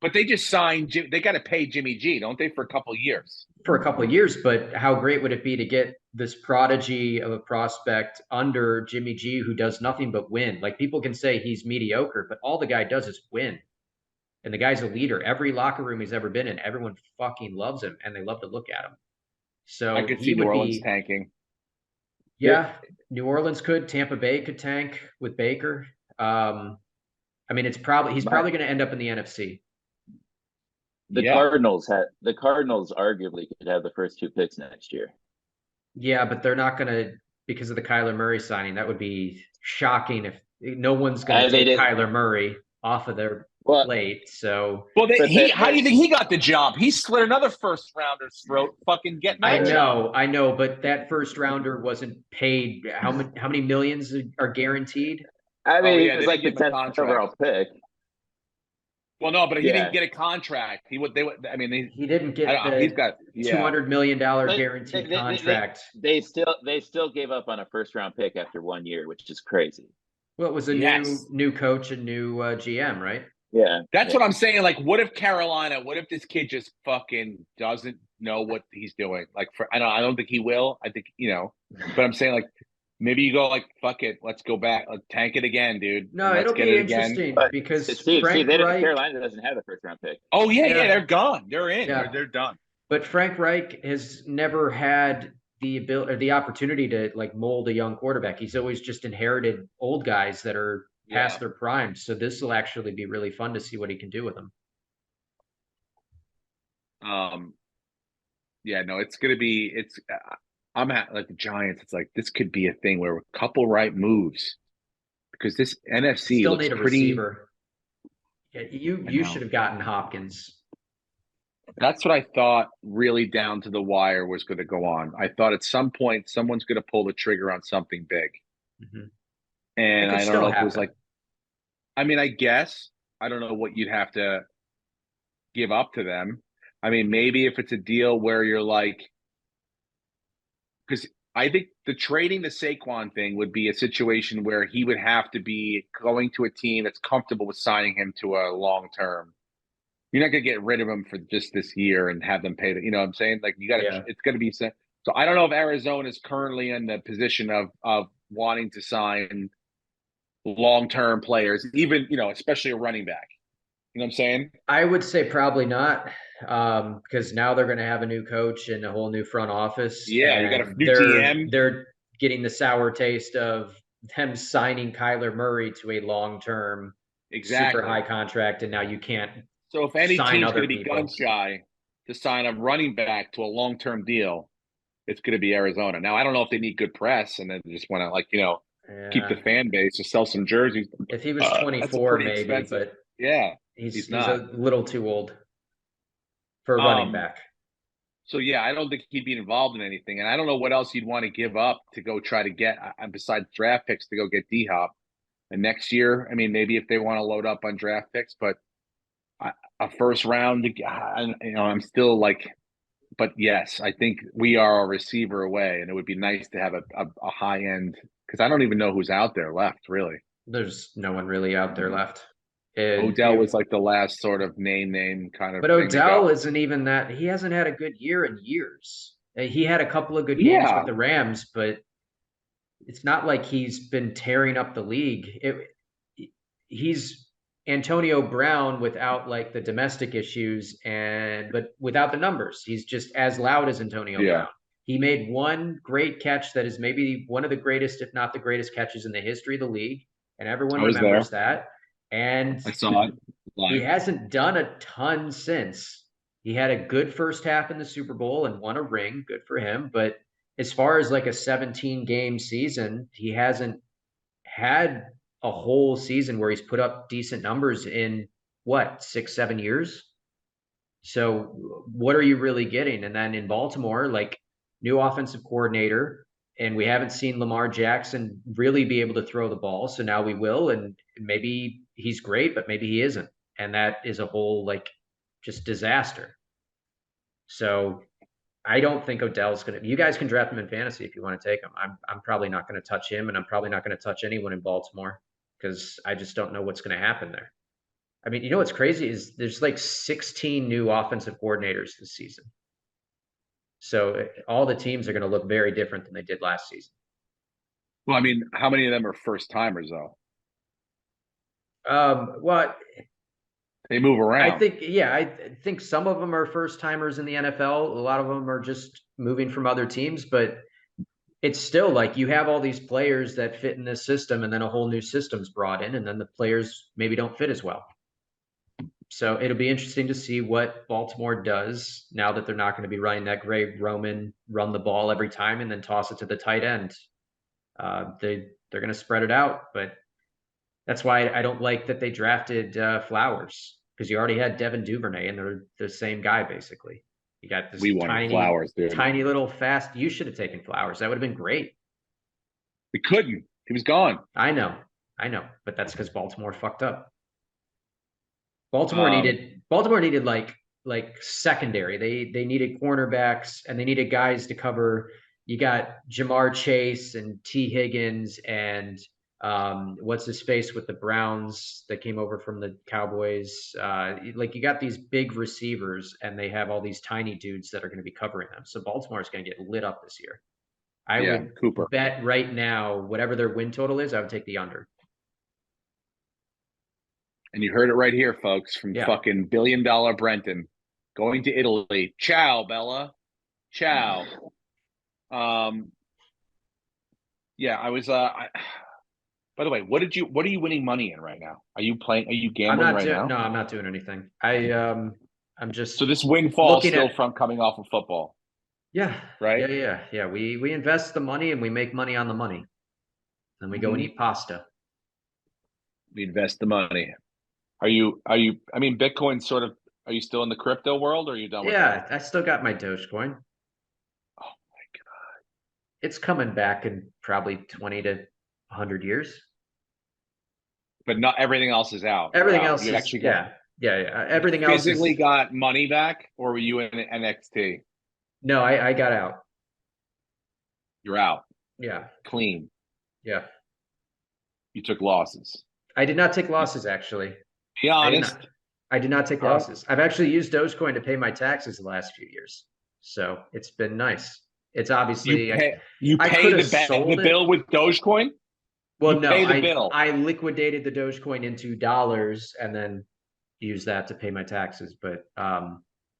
But they just signed. They got to pay Jimmy G, don't they, for a couple of years? For a couple of years, but how great would it be to get this prodigy of a prospect under Jimmy G, who does nothing but win? Like, people can say he's mediocre, but all the guy does is win. And the guy's a leader. Every locker room he's ever been in, everyone fucking loves him, and they love to look at him. So I could see New Orleans tanking. Yeah, New Orleans could. Tampa Bay could tank with Baker. He's probably going to end up in the NFC. The Cardinals arguably could have the first 2 picks next year. Yeah, but they're not going to, because of the Kyler Murray signing. That would be shocking if no one's going to take Kyler Murray off of their plate. So, how do you think he got the job? He slit another first rounder's throat, fucking getting. I know, but that first rounder wasn't paid. How many millions are guaranteed? It's like the 10th overall pick. Well, no, but he didn't get a contract. He didn't get he's got $200 million guaranteed contract. They still gave up on a first round pick after 1 year, which is crazy. Well, it was a new coach and new GM, right? Yeah. That's yeah. what I'm saying. Like, what if Carolina? What if this kid just fucking doesn't know what he's doing? Like, I don't think he will. I think but I'm saying like maybe you go like fuck it, let's go back, like tank it again, dude, No, and let's it'll get be it again. interesting But because Steve, Frank Reich, Carolina doesn't have the first round pick. Oh yeah, Yeah. they're gone. They're in. Yeah. They're done. but Frank Reich has never had the ability or the opportunity to like mold a young quarterback. He's always just inherited old guys that are past Yeah. their prime. So this will actually be really fun to see what he can do with them. Yeah, no, it's gonna be. I'm at like the Giants. It's like this could be a thing where a couple right moves because this NFC Still looks need a pretty. receiver. Yeah, you know. should have gotten Hopkins. That's what I thought really down to the wire was going to go on. I thought at some point someone's going to pull the trigger on something big. Mhm. And It could I don't still know if it was happen. like, I mean, I guess, I don't know what you'd have to give up to them. I mean, maybe if it's a deal where you're like, because I think the trading the Saquon thing would be a situation where he would have to be going to a team that's comfortable with signing him to a long term. You're not going to get rid of him for just this year and have them pay. You know what I'm saying? Like you got to. Yeah. It's going to be. So I don't know if Arizona is currently in the position of wanting to sign long term players, even especially a running back. You know what I'm saying? I would say probably not, because now they're going to have a new coach and a whole new front office, Yeah, you got a and new GM. they're getting the sour taste of them signing Kyler Murray to a long-term, Exactly. super high contract, and now you can't So if any sign team's other going to be people. gun shy to sign a running back to a long term deal, it's going to be Arizona. Now I don't know if they need good press and then they just want to keep the Yeah. fan base to sell some jerseys. If he was That's a 24, pretty maybe, expensive. but Yeah, he's he's a not. little too old for a running back. So yeah, I don't think he'd be involved in anything, and I don't know what else you'd want to give up to go try to get, besides draft picks, to go get D Hop. And next year, I mean, maybe if they want to load up on draft picks, but a first round, I'm still like, but yes, I think we are a receiver away, and it would be nice to have a high end because I don't even know who's out there left really. There's no one really out there left. Odell was like the last sort of name kind of. But thing to go. Odell isn't even that. He hasn't had a good year in years. He had a couple of good games Yeah. with the Rams, but it's not like he's been tearing up the league. He's Antonio Brown without like the domestic issues but without the numbers. He's just as loud as Antonio Yeah. Brown. He made one great catch that is maybe one of the greatest, if not the greatest catches in the history of the league, and everyone I was remembers that. And I saw it he live. hasn't done a ton since. He had a good first half in the Super Bowl and won a ring. Good for him. But as far as like a 17 game season, he hasn't had a whole season where he's put up decent numbers in what, 6-7 years. So what are you really getting? And then in Baltimore, like new offensive coordinator, and we haven't seen Lamar Jackson really be able to throw the ball. So now we will, and maybe he's great, but maybe he isn't. And that is a whole like just disaster. So I don't think Odell's going to. You guys can draft him in fantasy if you want to take him. I'm probably not going to touch him, and I'm probably not going to touch anyone in Baltimore because I just don't know what's going to happen there. I mean, you know what's crazy is there's like 16 new offensive coordinators this season. So all the teams are going to look very different than they did last season. Well, I mean, how many of them are first timers though? Well, They move around. I think some of them are first timers in the NFL. A lot of them are just moving from other teams, but it's still like you have all these players that fit in this system, and then a whole new system's brought in, and then the players maybe don't fit as well. So it'll be interesting to see what Baltimore does now that they're not going to be running that great Roman run the ball every time and then toss it to the tight end. They're going to spread it out, but that's why I don't like that they drafted Flowers, because you already had Devin Duvernay and they're the same guy basically. You got this Flowers, dude. tiny little fast. You should have taken Flowers. That would have been great. We couldn't. He was gone. I know, but that's because Baltimore fucked up. Baltimore needed like secondary. They needed cornerbacks and they needed guys to cover. You got Jamar Chase and T. Higgins and What's his face with the Browns that came over from the Cowboys? Like you got these big receivers and they have all these tiny dudes that are going to be covering them. So Baltimore's going to get lit up this year. I Yeah, would Cooper. bet right now, whatever their win total is, I would take the under. And you heard it right here, folks, from Yeah. fucking $1 billion Brenton going to Italy. Ciao, Bella. Ciao. Yeah, I was by the way, what are you winning money in right now? Are you I'm gambling not right doing now? no, I'm not doing anything. I'm just So this windfall is looking still at- from coming off of football, yeah, right? yeah. We invest the money and we make money on the money. Then we go and Mhm. eat pasta. We invest the money. Are you I mean Bitcoin sort of, are you still in the crypto world or are you done with Yeah, that? I still got my Dogecoin. Oh my God. It's coming back in probably 20 to 100 years. But not everything else is out. You're Everything out. else You is actually got Everything else physically is got money back, or were you in NXT? no. I got out. You're out. Yeah, Clean. yeah. You took losses. I did not take losses actually. Be honest. I did not take All right. losses. I've actually used Dogecoin to pay my taxes the last few years, so it's been nice. It's obviously You I pay could've the sold it. bill with Dogecoin? well, you no, pay the bill. I liquidated the Dogecoin into dollars and then used that to pay my taxes. But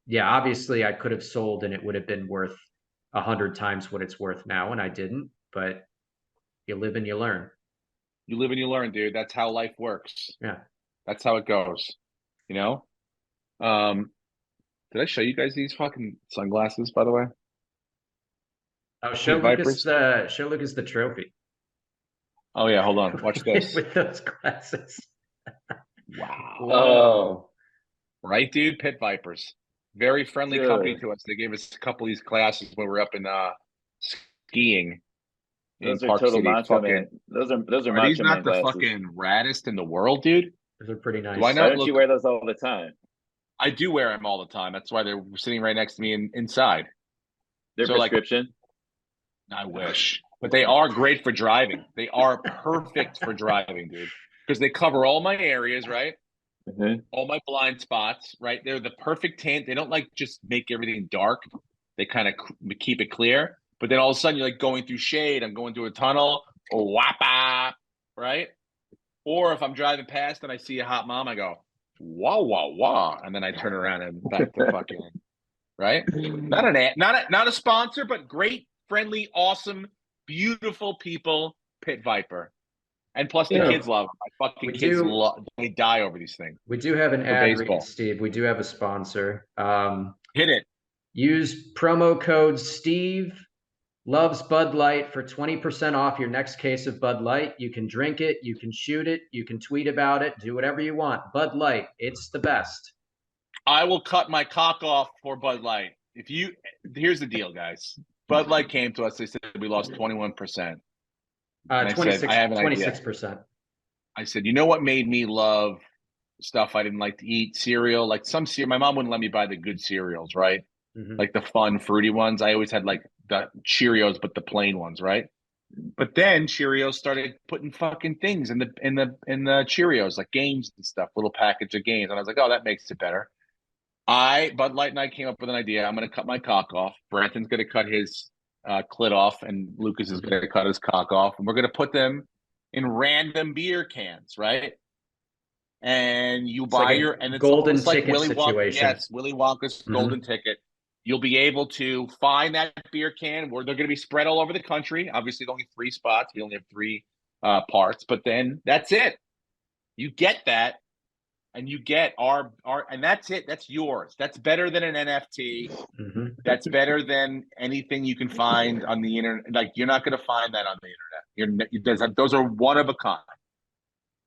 yeah, obviously I could have sold and it would have been worth 100 times what it's worth now, and I didn't. But you live and you learn. You live and you learn, dude. That's how life works. Yeah. That's how it goes. You know? Did I show you guys these fucking sunglasses, by the way? Oh, show Vipers? Lucas the trophy. Oh yeah, hold on. Watch this. With those glasses. Wow. Whoa. Right, dude? Pit Vipers. Very friendly company Dude. to us. They gave us a couple of these classes when we were up in skiing in Those are Park total City. macho man. Those are Are these macho not man the glasses. fucking raddest in the world, dude? Those are pretty nice. Do I Why not don't you look? wear those all the time? I do wear them all the time. That's why they're sitting right next to me inside. Their So, like- prescription. I wish, but they are great for driving. They are perfect for driving, dude, because they cover all my areas, right? Mhm. All my blind spots, right? They're the perfect tint. They don't like just make everything dark. They kind of keep it clear. But then all of a sudden, you're like going through shade. I'm going through a tunnel, or whap, right? Or if I'm driving past and I see a hot mom, I go, wah, wah, wah. And then I turn around and back to fucking, right? Not a sponsor, but great, friendly, awesome, beautiful people, Pit Viper. And plus the Yeah. kids love them. My fucking We kids do- they die over these things. We do have an For ad baseball. read, Steve. We do have a sponsor. Hit it. Use promo code Steve Loves Bud Light for 20% off your next case of Bud Light. You can drink it, you can shoot it, you can tweet about it, do whatever you want. Bud Light, it's the best. I will cut my cock off for Bud Light. Here's the deal, guys. Bud Light came to us. They said we lost 21%. And I said, I have an idea. 26%. I said, you know what made me love stuff I didn't like to eat? Cereal. Like some cereal. My mom wouldn't let me buy the good cereals, right? Mhm. Like the fun, fruity ones. I always had like the Cheerios, but the plain ones, right? But then Cheerios started putting fucking things in the Cheerios, like games and stuff, little package of games. And I was like, oh, that makes it better. Bud Light and I came up with an idea. I'm going to cut my cock off. Brenton's going to cut his clit off, and Lucas is going to cut his cock off. And we're going to put them in random beer cans, right? And you It's buy like a your and it's golden almost like ticket Willy Wonka. situation. Yes, Willy Wonka's Mhm. golden ticket. You'll be able to find that beer can where they're going to be spread all over the country. Obviously, only 3 spots. We only have 3 parts, but then that's it. You get that, and you get our, and that's it. That's yours. That's better than an NFT. Mhm. That's better than anything you can find on the internet. Like, you're not going to find that on the internet. Those are one of a kind.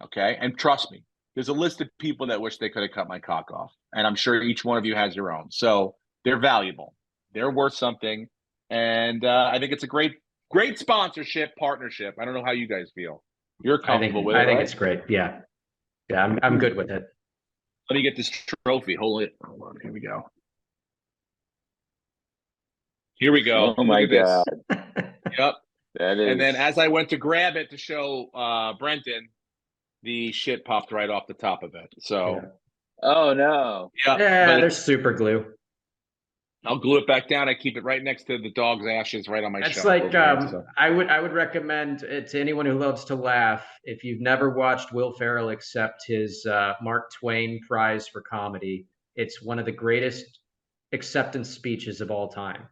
Okay, and trust me, there's a list of people that wish they could have cut my cock off, and I'm sure each one of you has your own. So they're valuable. They're worth something, and I think it's a great sponsorship partnership. I don't know how you guys feel. You're comfortable with it, I think right? it's great. Yeah. Yeah, I'm good with it. Let me get this trophy. Hold on. Here we go. Here we go. Oh my Look at god. this. Yep. That is. And then as I went to grab it to show Brenton, the shit popped right off the top of it. So Yeah. Oh no. yeah, Yeah, but there's super glue. I'll glue it back down. I keep it right next to the dog's ashes, right on my That's shelf. like over there, so. I would recommend it to anyone who loves to laugh. If you've never watched Will Ferrell accept his Mark Twain Prize for comedy, it's one of the greatest acceptance speeches of all time.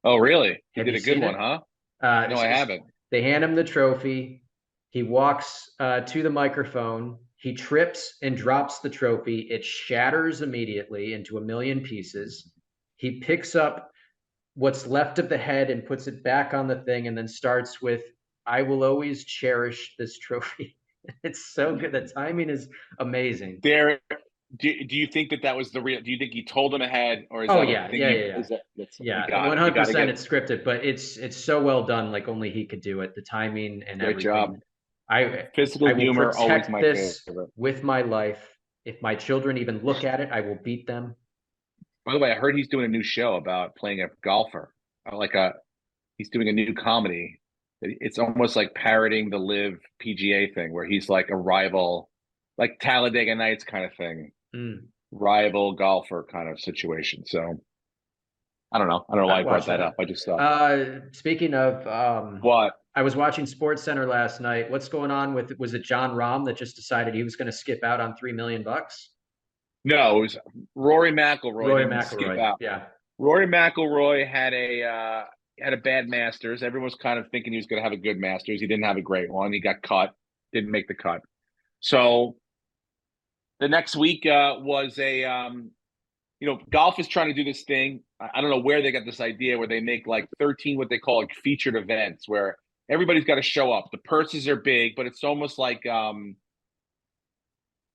Oh, really? He Have did you a good seen one, it? huh? No, I It's- haven't. They hand him the trophy. He walks to the microphone. He trips and drops the trophy. It shatters immediately into a million pieces. He picks up what's left of the head and puts it back on the thing and then starts with, I will always cherish this trophy. It's so good. The timing is amazing. There, do you think that was the real? Do you think he told him ahead, or is Oh that yeah, a thing? yeah, You, yeah, yeah. Is that that's you Yeah, got it? You got to 100% get it's scripted, but it's so well done, like only he could do it. The timing and great everything. job. I Physical will humor, always protect my this favorite. with my life. If my children even look at it, I will beat them. By the way, I heard he's doing a new show about playing a golfer, he's doing a new comedy. It's almost like parroting the Live PGA thing, where he's like a rival, like Talladega Nights kind of thing, Mm, rival golfer kind of situation. So I don't know. I don't know why I I'd brought watch that that. up. I just thought, Speaking of, what? I was watching Sports Center last night. What's going on with, was it John Rahm that just decided he was going to skip out on $3 million? No, it was Rory McIlroy Rory didn't skip McIlroy. out. Yeah. Rory McIlroy had a bad Masters. Everyone was kind of thinking he was going to have a good Masters. He didn't have a great one. He got cut. Didn't make the cut. So the next week was golf is trying to do this thing. I don't know where they got this idea where they make like 13 what they call like featured events where everybody's got to show up. The purses are big, but it's almost like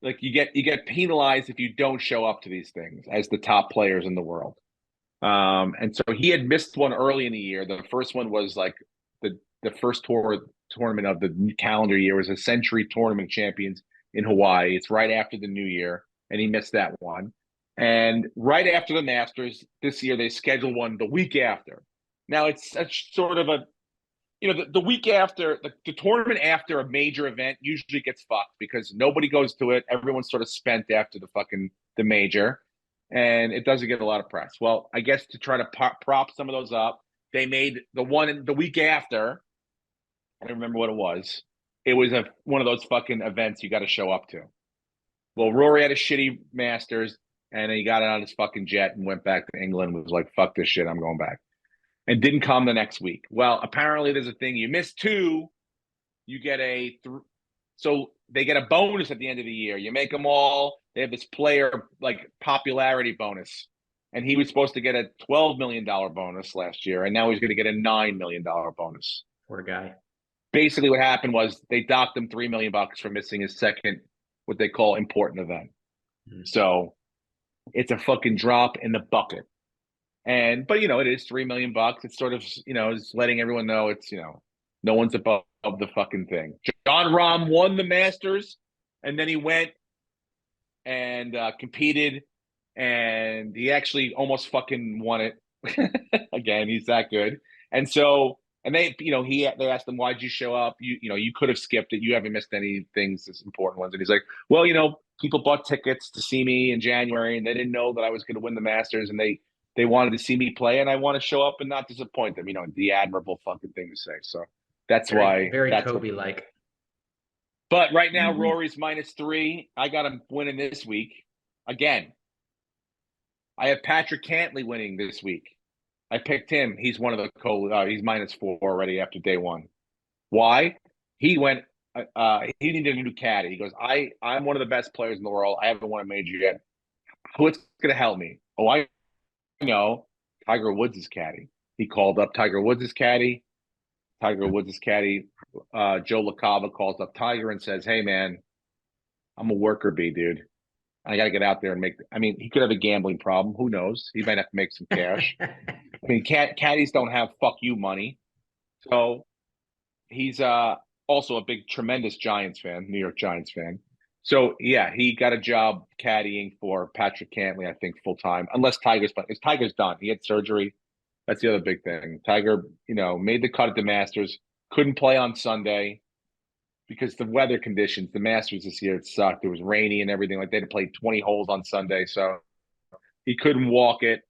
you get penalized if you don't show up to these things as the top players in the world. And so he had missed one early in the year. The first one was like the first tournament of the calendar year was a Century Tournament Champions in Hawaii. It's right after the New Year, and he missed that one. And right after the Masters this year, they scheduled one the week after. Now it's such sort of the week after the tournament after a major event usually gets fucked because nobody goes to it. Everyone's sort of spent after the major, and it doesn't get a lot of press. Well, I guess to try to prop some of those up, they made the one the week after. I don't remember what it was. It was one of those fucking events you got to show up to. Well, Rory had a shitty Masters, and then he got on his fucking jet and went back to England and was like, fuck this shit, I'm going back. And didn't come the next week. Well, apparently there's a thing. You miss two, you get so they get a bonus at the end of the year. You make them all. They have this player like popularity bonus. And he was supposed to get a $12 million bonus last year, and now he's going to get a $9 million bonus. Poor guy. Basically what happened was they docked him $3 million for missing his second, what they call important event. Mm. So it's a fucking drop in the bucket. But it is $3 million. It's sort of, is letting everyone know it's, no one's above the fucking thing. Jon Rahm won the Masters, and then he went and competed, and he actually almost fucking won it. Again, he's that good. And so, and they asked him, why'd you show up? You could have skipped it. You haven't missed any things, as important ones. And he's like, well, people bought tickets to see me in January, and they didn't know that I was going to win the Masters, and they wanted to see me play, and I want to show up and not disappoint them. The admirable fucking thing to say. So that's why. Very that's Kobe-like. But right now, Rory's -3. I got him winning this week again. I have Patrick Cantlay winning this week. I picked him. He's one of the he's -4 already after day one. Why? He went. He needed a new caddy. He goes, I'm one of the best players in the world. I haven't won a major yet. Who's going to help me? Oh, I know. Tiger Woods' caddy. He called up Tiger Woods' caddy. Tiger Woods' caddy, Joe LaCava, calls up Tiger and says, hey, man, I'm a worker bee, dude. I got to get out there and he could have a gambling problem. Who knows? He might have to make some cash. Caddies don't have fuck you money. So he's also a big, tremendous Giants fan, New York Giants fan. So, yeah, he got a job caddying for Patrick Cantlay, I think, full time, unless Tiger's done. Tiger's done. He had surgery. That's the other big thing. Tiger, made the cut at the Masters, couldn't play on Sunday because the weather conditions, the Masters this year, it sucked. It was rainy and everything. Like they had to play 20 holes on Sunday. So he couldn't walk it,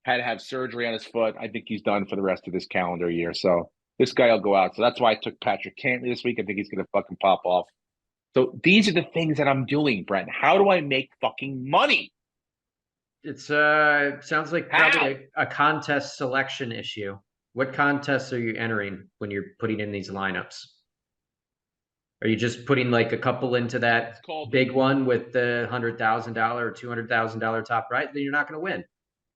had to have surgery on his foot. I think he's done for the rest of this calendar year. So this guy will go out. So that's why I took Patrick Cantlay this week. I think he's going to fucking pop off. So these are the things that I'm doing, Brent. How do I make fucking money? It's sounds like probably a contest selection issue. What contests are you entering when you're putting in these lineups? Are you just putting like a couple into that big one with the $100,000 or $200,000 top prize? Then you're not going to win,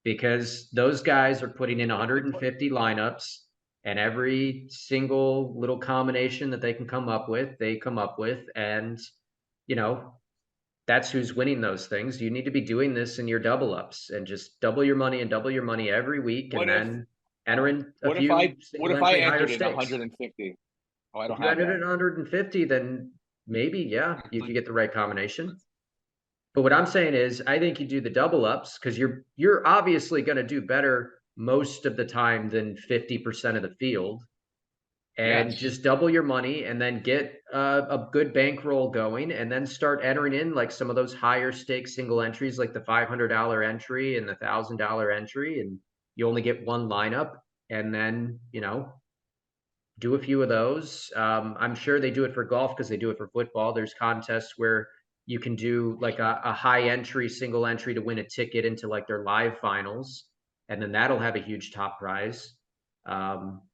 because those guys are putting in 150 lineups, and every single little combination that they can come up with, they come up with, and that's who's winning those things. You need to be doing this in your double ups and just double your money every week, and then enter in a few. What if I entered in 150? Oh, I don't have that. If you entered in 150, then maybe, yeah, you could get the right combination. But what I'm saying is, I think you do the double ups, because you're obviously going to do better most of the time than 50% of the field. And just double your money, and then get a good bankroll going, and then start entering in like some of those higher stakes single entries, like the $500 entry and the $1,000 entry, and you only get one lineup, and then do a few of those. I'm sure they do it for golf because they do it for football. There's contests where you can do like a high entry single entry to win a ticket into like their live finals, and then that'll have a huge top prize.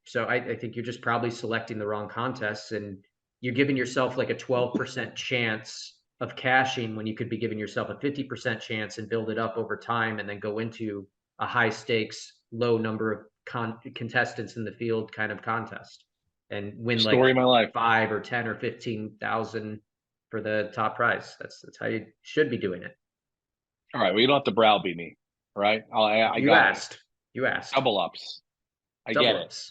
So I think you're just probably selecting the wrong contests, and you're giving yourself like a 12% chance of cashing when you could be giving yourself a 50% chance and build it up over time, and then go into a high stakes, low number of contestants in the field kind of contest, and win Story of my life. 5 or 10 or 15,000 for the top prize. That's how you should be doing it. All right. Well, you don't have to browbeat me. All right. You asked. Double ups. I get it.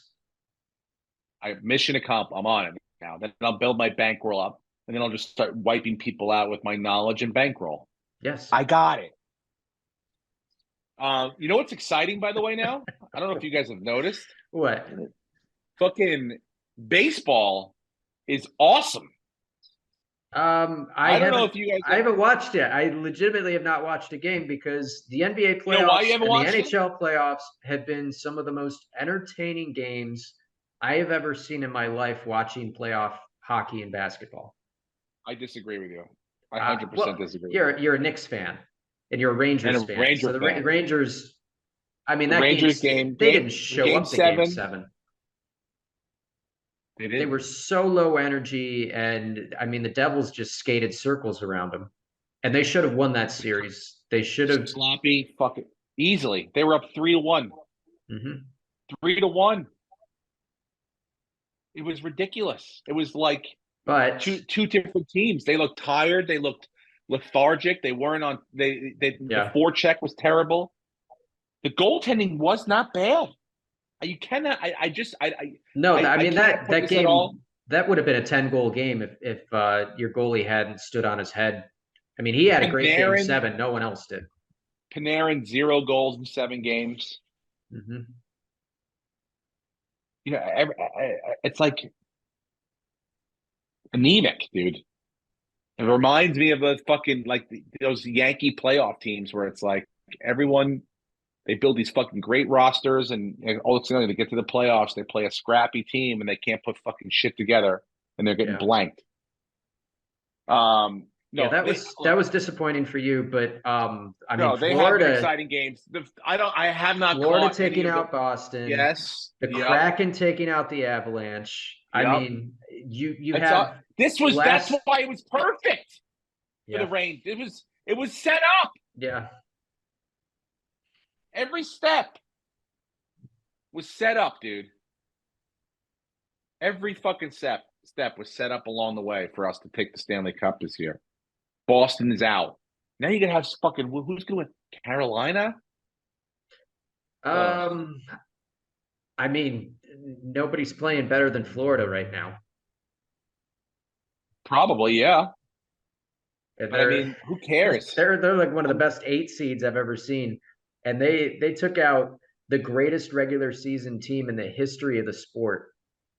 Mission accomplished. I'm on it now. Then I'll build my bankroll up, and then I'll just start wiping people out with my knowledge and bankroll. Yes. I got it. You know what's exciting, by the way, now? I don't know if you guys have noticed. What? Fucking baseball is awesome. I don't know if you guys. I haven't watched it. I legitimately have not watched a game, because the NBA playoffs and the NHL playoffs have been some of the most entertaining games I have ever seen in my life watching playoff hockey and basketball. I disagree with you. I 100% disagree. You're a Knicks fan, and you're a Rangers fan. So the Rangers, I mean, that Rangers they didn't show up to Game 7. They were so low energy, and I mean, the Devils just skated circles around them, and they should have won that series. They should have sloppy, fucking easily. They were up 3-1. 3-1. It was ridiculous. It was like, but two different teams. They looked tired. They looked lethargic. They weren't on. The forecheck was terrible. The goaltending was not bad. You cannot. I mean that game. That would have been a 10-goal game if your goalie hadn't stood on his head. I mean, he had a great Game 7. No one else did. Panarin 0 goals in 7 games. It's like anemic, dude. It reminds me of those Yankee playoff teams where it's like everyone. They build these fucking great rosters, and all of a sudden they get to the playoffs, they play a scrappy team, and they can't put fucking shit together, and they're getting blanked. That was disappointing for you, but I mean, they Florida have exciting games. I have not. Florida taking out Boston. Yes, the Kraken taking out the Avalanche. I mean, you have this was that's why it was perfect for the Rangers. It was set up. Yeah. Every step was set up, dude. Every fucking step was set up along the way for us to take the Stanley Cup this year. Boston is out. Now you're gonna have fucking who's going to Carolina? I mean, nobody's playing better than Florida right now. Probably, yeah. But I mean, who cares? They're like one of the best 8 seeds I've ever seen. And they took out the greatest regular season team in the history of the sport,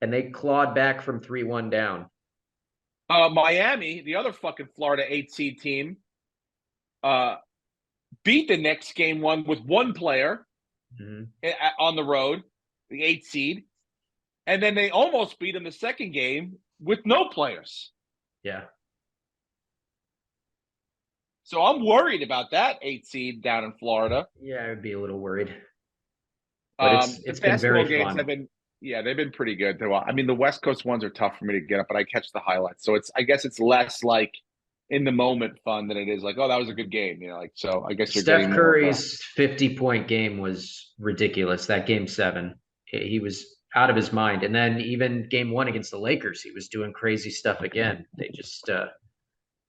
and they clawed back from 3-1 down. Miami, the other fucking Florida 8 seed team, beat the Knicks game 1 with one player on the road, the 8 seed, and then they almost beat them the second game with no players. Yeah. So I'm worried about that 8 seed down in Florida. Yeah, I would be a little worried. But it's been very fun. They've been pretty good. I mean, the West Coast ones are tough for me to get up, but I catch the highlights. So I guess it's less like in the moment fun than it is like, oh, that was a good game. So I guess you're Steph getting Curry's 50-point game was ridiculous. That game 7, he was out of his mind. And then even game 1 against the Lakers, he was doing crazy stuff again. They just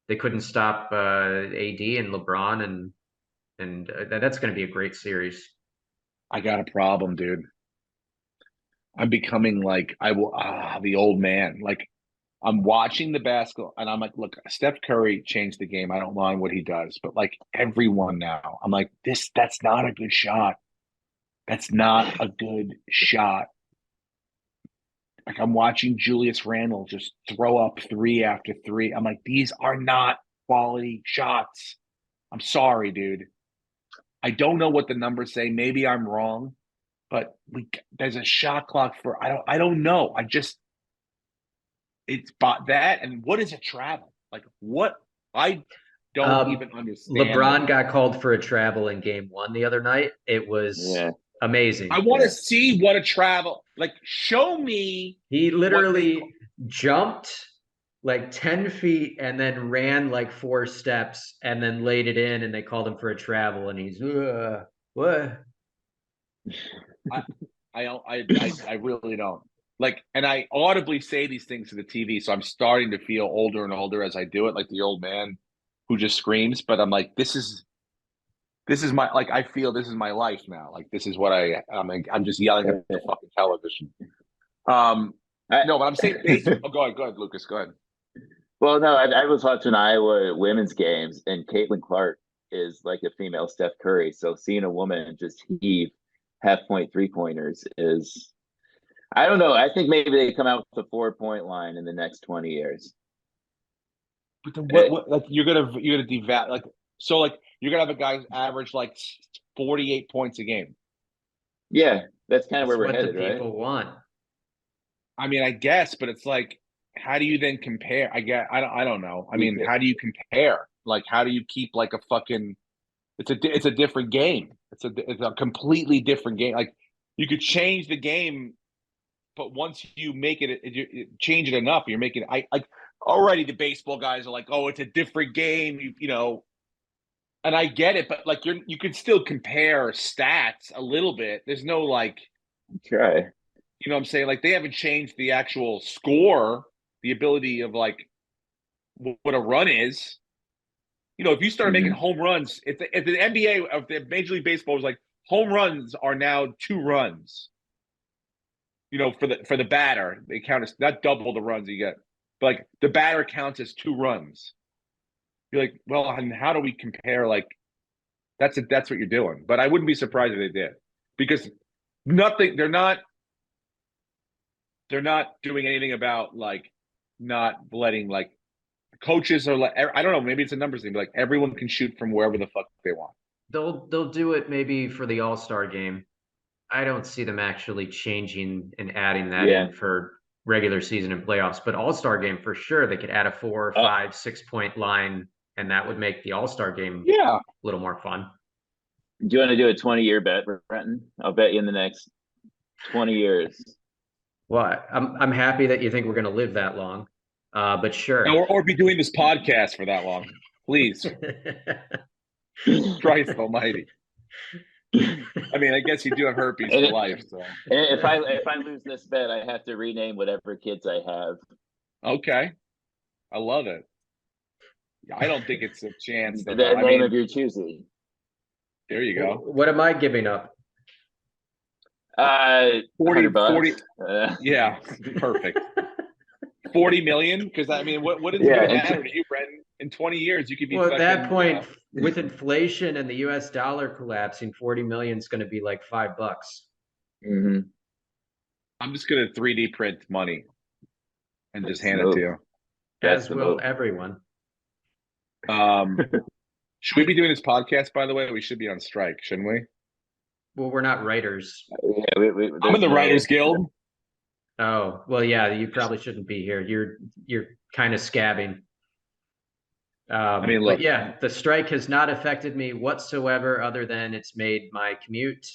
they couldn't stop AD and LeBron, and that's going to be a great series. I got a problem, dude. I'm becoming like the old man. Like I'm watching the basketball and I'm like, look, Steph Curry changed the game. I don't mind what he does, but like everyone now, I'm like, that's not a good shot. That's not a good shot. Like I'm watching Julius Randle just throw up 3 after 3. I'm like, these are not quality shots. I'm sorry, dude. I don't know what the numbers say. Maybe I'm wrong, but there's a shot clock for I don't know. It's about that. And what is a travel? Like what? I don't even understand. LeBron got called for a travel in game 1 the other night. It was amazing. I want to see what a travel, like show me. He literally jumped like 10 feet and then ran like 4 steps and then laid it in, and they called him for a travel, and he's what? I really don't like, and I audibly say these things to the TV, so I'm starting to feel older and older as I do it, like the old man who just screams. But I'm like, this is my, like, I feel this is my life now. Like this is what I'm just yelling at the fucking television. No, but I'm saying, go ahead, Lucas, go ahead. Well, no, I was watching Iowa women's games, and Caitlin Clark is like a female Steph Curry. So seeing a woman just heave half-point 3-pointers is, I don't know. I think maybe they come out with a 4-point line in the next 20 years. But then what like you're gonna devalue, like, so like you're gonna have a guy average like 48 points a game. Yeah, that's kind of where we're headed, right? People want. I mean, I guess, but it's like, how do you then compare? I don't know. I mean, how do you compare? Like, how do you keep like a fucking? It's a different game. It's a completely different game. Like, you could change the game, but once you make it change it enough, you're making. Like already the baseball guys are like, oh, it's a different game. You know, and I get it, but like you could still compare stats a little bit. There's no like. Try. You know what I'm saying? Like they haven't changed the actual score, the ability of like what a run is. You know, if you start making home runs, if the NBA of the Major League Baseball was like home runs are now 2 runs. You know, for the batter, they count as not double the runs you get, but like the batter counts as 2 runs. You're like, well, and how do we compare? Like, that's what you're doing. But I wouldn't be surprised if they did, because they're not doing anything about like not letting like coaches are like, I don't know, maybe it's a numbers thing, but like everyone can shoot from wherever the fuck they want. They'll do it maybe for the All-Star game. I don't see them actually changing and adding that in for regular season and playoffs, but All-Star game for sure. They could add a 4, 5, 6-point line, and that would make the All-Star game a little more fun. Do you want to do a 20-year bet, Brenton? I'll bet you in the next 20 years. Well, I'm happy that you think we're going to live that long, but sure. Or be doing this podcast for that long, please. Christ Almighty. I mean, I guess you do have herpes for life. So if I lose this bet, I have to rename whatever kids I have. Okay, I love it. I don't think it's a chance. The name of your choosing. There you go. What am I giving up? 40 bucks. 40 yeah, perfect. 40 million, because I mean, what is it going to matter to you, Brenton? In 20 years, you could be. Well, at that point, with inflation and the US dollar collapsing, 40 million is going to be like $5. Mhm. I'm just gonna 3D print money and just That's hand the it to move. you. That's As the will move. everyone. Should we be doing this podcast, by the way? We should be on strike, shouldn't we? Well, we're not writers. Yeah, I'm there's in the no- Writers Guild. Oh, well, yeah, you probably shouldn't be here. You're kind of scabbing. mean, But look. yeah, the strike has not affected me whatsoever, other than it's made my commute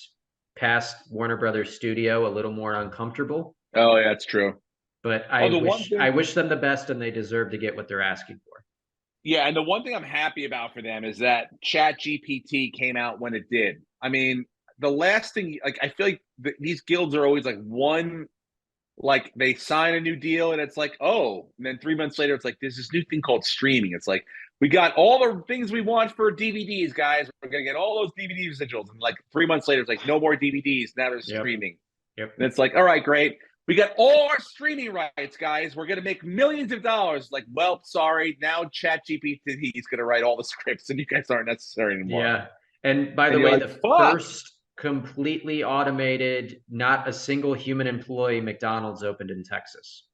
past Warner Brothers studio a little more uncomfortable. Oh, yeah, that's true. But Oh, the one thing- I wish them the best, and they deserve to get what they're asking for. Yeah, and the one thing I'm happy about for them is that ChatGPT came out when it did. I mean, the last thing, like, I feel like these guilds are always like one, like they sign a new deal and it's like, oh, and then 3 months later, it's like there's this new thing called streaming. It's like, we got all the things we want for DVDs, guys. We're gonna get all those DVD residuals. And like 3 months later, it's like no more DVDs. Now there's Yep. streaming. Yep. And it's like, all right, great. We got all our streaming rights, guys. We're gonna make millions of dollars. Like, well, sorry, now ChatGPT is gonna write all the scripts, and you guys aren't necessary anymore. Yeah. And by the And you're way, like, the "Fuck." first completely automated, not a single human employee McDonald's opened in Texas.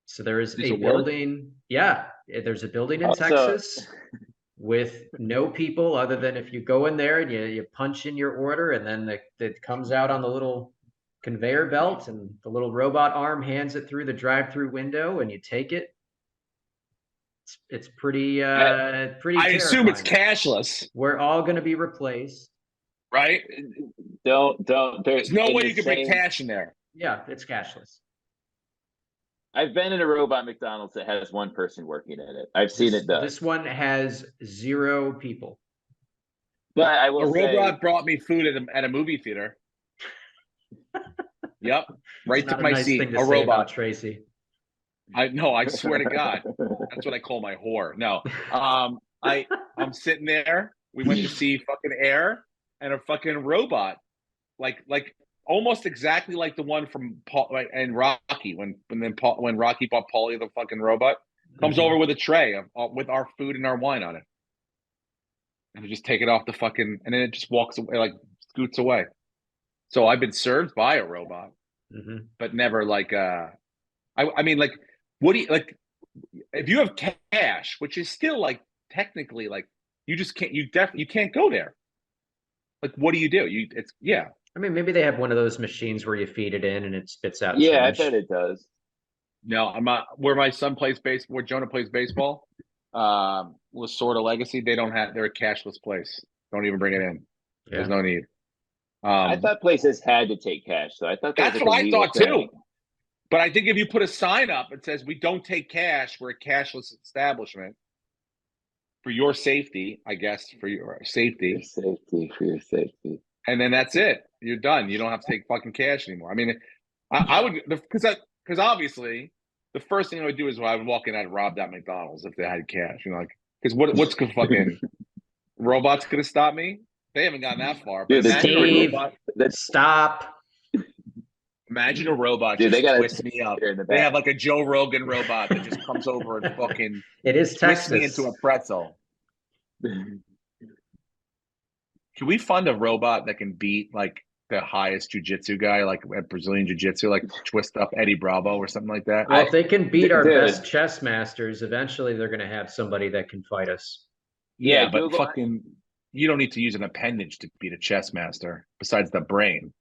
So there is Does a it work? building. Yeah, there's a building in Also- Texas with no people other than if you go in there and you punch in your order, and then it comes out on the little conveyor belt, and the little robot arm hands it through the drive-through window, and you take it. It's pretty pretty I assume it's terrifying. cashless, We're all going to be replaced. right? Don't. There's no in way the you can bring same- cash in there. Yeah, it's cashless. I've been in a robot McDonald's that has one person working in it. I've seen it done. This one has 0 people. But I A will say, robot brought me food at a movie theater. Yep, right It's to not a my nice seat. thing to A say about robot. Tracy. I swear to God, that's what I call my whore. No, I'm sitting there. We went to see fucking Air, and a fucking robot, like almost exactly like the one from Paul and Rocky when Rocky bought Paulie the fucking robot, comes Mhm. over with a tray with our food and our wine on it, and we just take it off the fucking, and then it just walks away, like scoots away. So I've been served by a robot, Mhm. but never like I mean, like, what do you like if you have cash, which is still like technically like you just can't you can't go there. Like, what do? Yeah. I mean, maybe they have one of those machines where you feed it in and it spits out yeah, I change. bet it does. No, I'm not. Where my son plays baseball, where Jonah plays baseball, was sort of Legacy. They're a cashless place. Don't even bring it in. Yeah. There's no need. I thought places had to take cash, so I thought that That's was like what a I legal thought too. thing. But I think if you put a sign up that says we don't take cash, we're a cashless establishment for your safety, I guess, for your safety, For your safety. and then that's it. You're done. You don't have to take fucking cash anymore. I mean, I would because obviously the first thing I would do is I would walk in and rob that McDonald's if they had cash. You know, like because what's gonna fucking robots gonna stop me? They haven't gotten that far. But Dude, the imagine a Steve, robot. stop. Imagine a robot Dude, just they gotta twist me up. here in the They back. have like a Joe Rogan robot that just comes over and fucking It is twists me Texas. into a pretzel. Can we find a robot that can beat like the highest jiu-jitsu guy, like at Brazilian jiu-jitsu, like twist up Eddie Bravo or something like that? Well, if they can beat our Dude. best chess masters, eventually they're going to have somebody that can fight us. Yeah, Yeah, but Google- fucking, you don't need to use an appendage to beat a chess master besides the brain.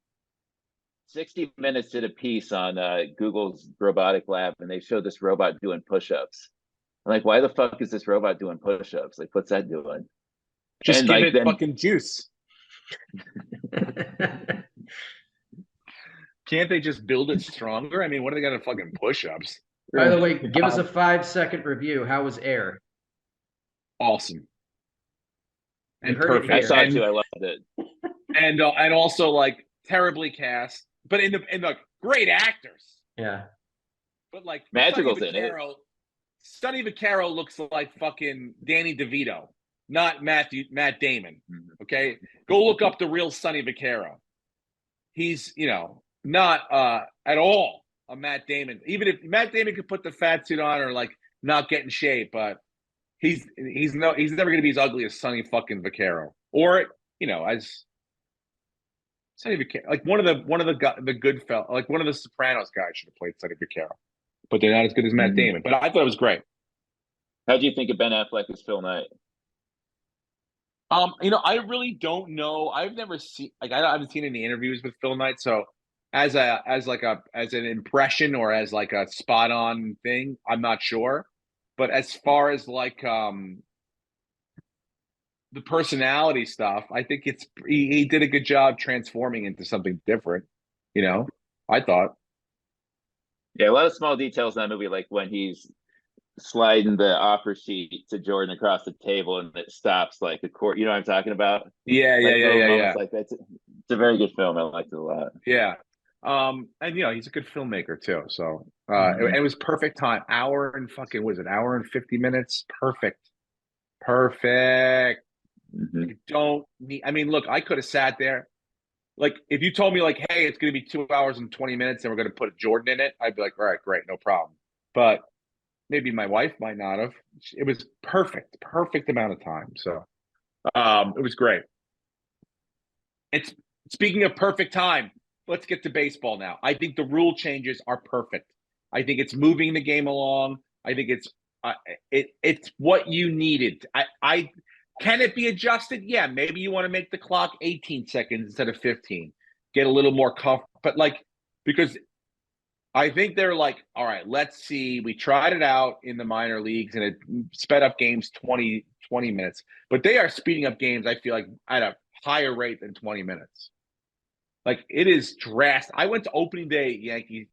60 Minutes did a piece on Google's robotic lab, and they showed this robot doing push-ups. I'm like, why the fuck is this robot doing push-ups? Like, what's that doing? Just And, give like, it then- fucking juice. Can't they just build it stronger? I mean, what are they got to fucking push-ups? By the way, give us a 5-second review. How was Air? Awesome. And You heard it perfect. I here. saw it and, too. I loved it. and also like terribly cast, but in the great actors. Yeah. But like Madrigal's Sonny in it. Vaccaro, Sonny Vaccaro looks like fucking Danny DeVito, not Matt Damon. Okay, go look up the real Sonny Vaccaro. He's not at all a Matt Damon. Even if Matt Damon could put the fat suit on or like not get in shape, but he's never going to be as ugly as Sonny fucking Vaccaro, or as Sonny Vaccaro, like one of the good fella, like one of the Sopranos guys should have played Sonny Vaccaro, but they're not as good as Matt Mhm. Damon. But I thought it was great. How do you think of Ben Affleck as Phil Knight? I really don't know. I've never seen I haven't seen any interviews with Phil Knight, so as an impression or as like a spot on thing, I'm not sure. But as far as like the personality stuff, I think he did a good job transforming into something different. I thought. Yeah, a lot of small details in that movie, like when he's sliding the offer sheet to Jordan across the table and it stops like the court. You know what I'm talking about? Yeah, yeah, Like yeah, little yeah, moments yeah, like that. It's a very good film. I liked it a lot. yeah. And he's a good filmmaker too. So Mhm. it was perfect time. Hour and fucking was it hour and 50 minutes? Perfect. Perfect. Mhm. You don't need, I mean, look, I could have sat there. Like, if you told me, like, hey, it's going to be 2 hours and 20 minutes and we're going to put Jordan in it, I'd be like, all right, great, no problem. But maybe my wife might not have. It was perfect amount of time. So it was great. It's speaking of perfect time, let's get to baseball now. I think the rule changes are perfect. I think it's moving the game along. I think it's what you needed. I can it be adjusted? Yeah, maybe you want to make the clock 18 seconds instead of 15. Get a little more comfort, but like because I think they're like, all right, let's see. We tried it out in the minor leagues and it sped up games 20 minutes, but they are speeding up games, I feel like, at a higher rate than 20 minutes. Like it is drastic. I went to opening day Yankees,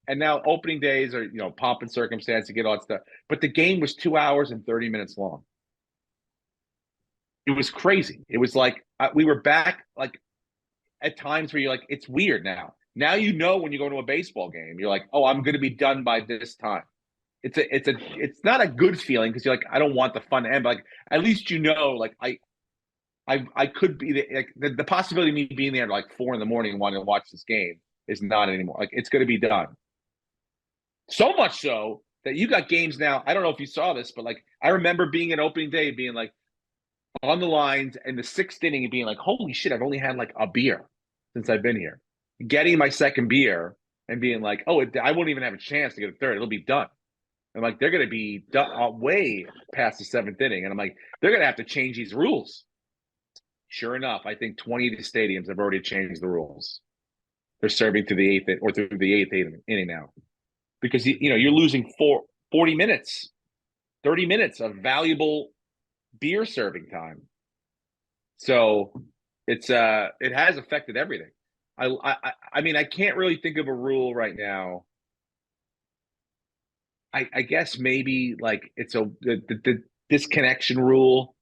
and now opening days are, pomp and circumstance to get all that stuff. But the game was 2 hours and 30 minutes long. It was crazy. It was like we were back like at times where you're like, it's weird now. Now when you go to a baseball game, you're like, oh, I'm going to be done by this time. It's not a good feeling because you're like, I don't want the fun to end, but like at least like I could be like the possibility of me being there at like 4 a.m. wanting to watch this game is not anymore. Like it's going to be done. So much so that you got games now. I don't know if you saw this, but like I remember being an opening day, being like on the lines and the sixth inning and being like, holy shit, I've only had like a beer since I've been here. Getting my second beer and being like, oh, I won't even have a chance to get a third. It'll be done. And like they're going to be done, way past the seventh inning, and I'm like, they're going to have to change these rules. Sure enough, I think 20 of the stadiums have already changed the rules. They're serving to the eighth or through the eighth inning now because you're losing 40 minutes, 30 minutes of valuable beer serving time. So it has affected everything. I mean, I can't really think of a rule right now. I guess maybe like it's the disconnection rule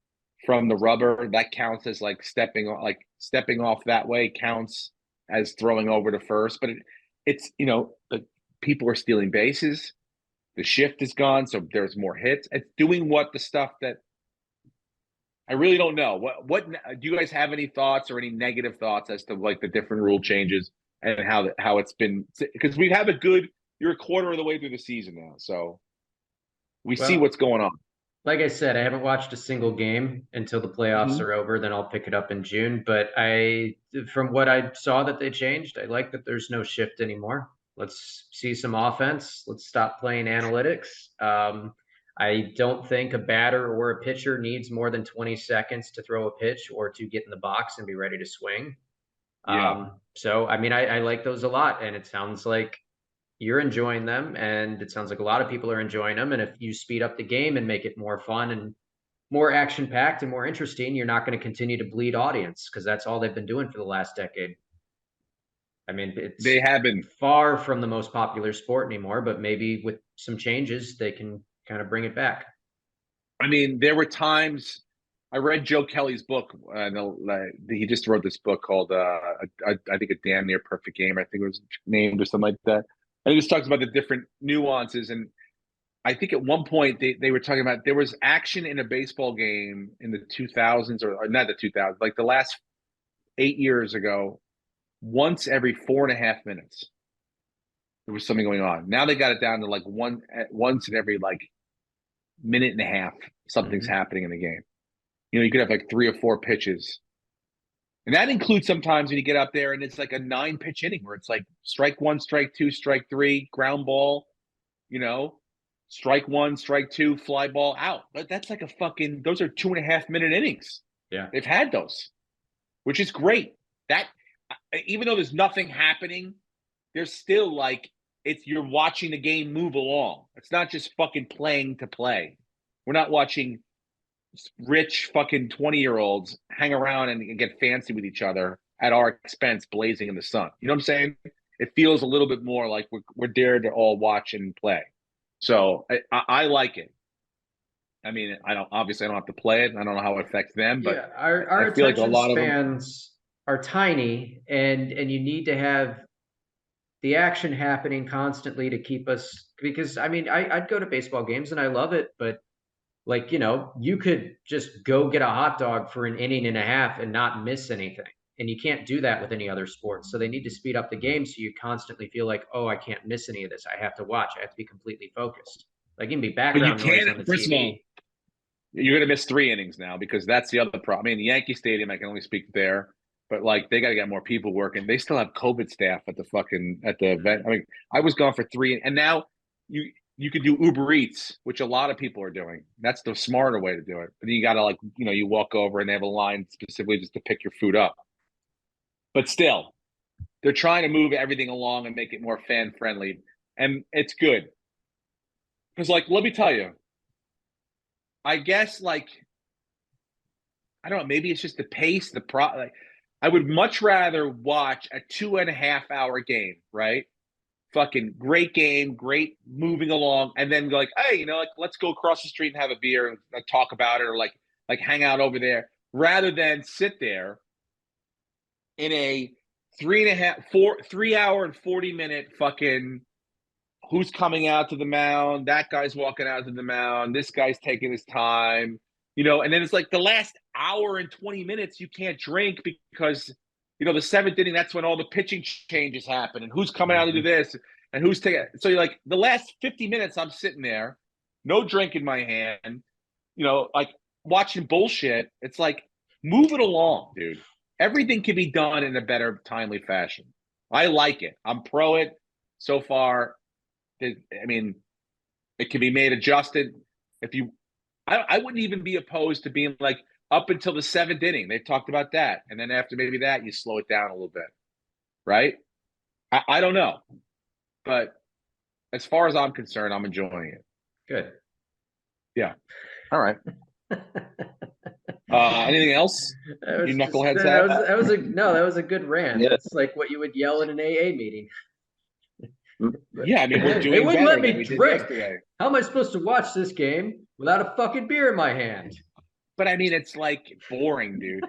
from the rubber that counts as like stepping off that way counts as throwing over to first, but it's the people are stealing bases, the shift is gone, so there's more hits. It's doing what the stuff that I really don't know. What do you guys have any thoughts or any negative thoughts as to like the different rule changes and how it's been, because we have you're a quarter of the way through the season now, so we see Well, what's going on. like I said, I haven't watched a single game until the playoffs are over. Then I'll pick it up in June. But from what I saw that they changed, I like that there's no shift anymore. Let's see some offense. Let's stop playing analytics. I don't think a batter or a pitcher needs more than 20 seconds to throw a pitch or to get in the box and be ready to swing. Yeah. So, I mean, I like those a lot. And it sounds like you're enjoying them, and it sounds like a lot of people are enjoying them. And if you speed up the game and make it more fun and more action packed and more interesting, you're not going to continue to bleed audience because that's all they've been doing for the last decade. I mean, it's They have been. far from the most popular sport anymore, but maybe with some changes, they can kind of bring it back. I mean, there were times I read Joe Kelly's book. He just wrote this book called I think a damn near perfect game. I think it was named or something like that. And he just talks about the different nuances. And I think at one point they were talking about there was action in a baseball game in the 2000s or not the 2000s, like the last 8 years ago, once every 4.5 minutes. There was something going on. Now they got it down to like once in every like minute and a half. something's Mhm. happening in the game. You could have like 3 or 4 pitches. And that includes sometimes when you get up there and it's like a 9-pitch inning where it's like strike 1, strike 2, strike 3, ground ball, you know, strike 1, strike 2, fly ball out. But that's like those are 2.5-minute innings. Yeah. They've had those, which is great. That even though there's nothing happening, there's still like you're watching the game move along. It's not just fucking playing to play. We're not watching rich fucking 20-year-olds hang around and get fancy with each other at our expense, blazing in the sun. You know what I'm saying? It feels a little bit more like we're there to all watch and play. So I like it. I mean, I don't have to play it. I don't know how it affects them, but Yeah, our I feel like a attention lot of them. spans are tiny, and you need to have the action happening constantly to keep us. Because I mean, I'd go to baseball games and I love it, but like you could just go get a hot dog for an inning and a half and not miss anything, and you can't do that with any other sport. So they need to speed up the game so you constantly feel like, oh, I can't miss any of this. I have to watch. I have to be completely focused. Like it can be But you background noise on can't. the First of all, TV. you're going to miss 3 innings now because that's the other problem. I mean, the Yankee Stadium, I can only speak there, but like they got to get more people working. They still have COVID staff at the event. I mean, I was gone for 3, and now you could do Uber Eats, which a lot of people are doing. That's the smarter way to do it. But then you got to you walk over and they have a line specifically just to pick your food up. But still, they're trying to move everything along and make it more fan friendly, and it's good. Because let me tell you, I guess I don't know. Maybe it's just the pace, I would much rather watch a 2.5-hour game, right? Fucking great game, great moving along, and then go like, hey, let's go across the street and have a beer and talk about it, or like hang out over there, rather than sit there in a 3 hour and 40-minute fucking who's coming out to the mound, that guy's walking out to the mound, this guy's taking his time, and then it's like the last hour and 20 minutes you can't drink because the 7th inning, that's when all the pitching changes happen and who's coming out to do this and who's taking. So you're like the last 50 minutes I'm sitting there, no drink in my hand, like watching bullshit. It's like, move it along, dude. Everything can be done in a better, timely fashion. I like it. I'm pro it so far. I mean, it can be made adjusted. I wouldn't even be opposed to being like up until the 7th inning. They talked about that, and then after maybe that, you slow it down a little bit, right? I don't know, but as far as I'm concerned, I'm enjoying it. Good. Yeah. All right. Anything else you knuckleheads have? That was a good rant. Yeah. That's like what you would yell in an AA meeting. Yeah, I mean, we're They doing wouldn't better let me than we did drink. yesterday. How am I supposed to watch this game without a fucking beer in my hand? But I mean, it's like boring, dude.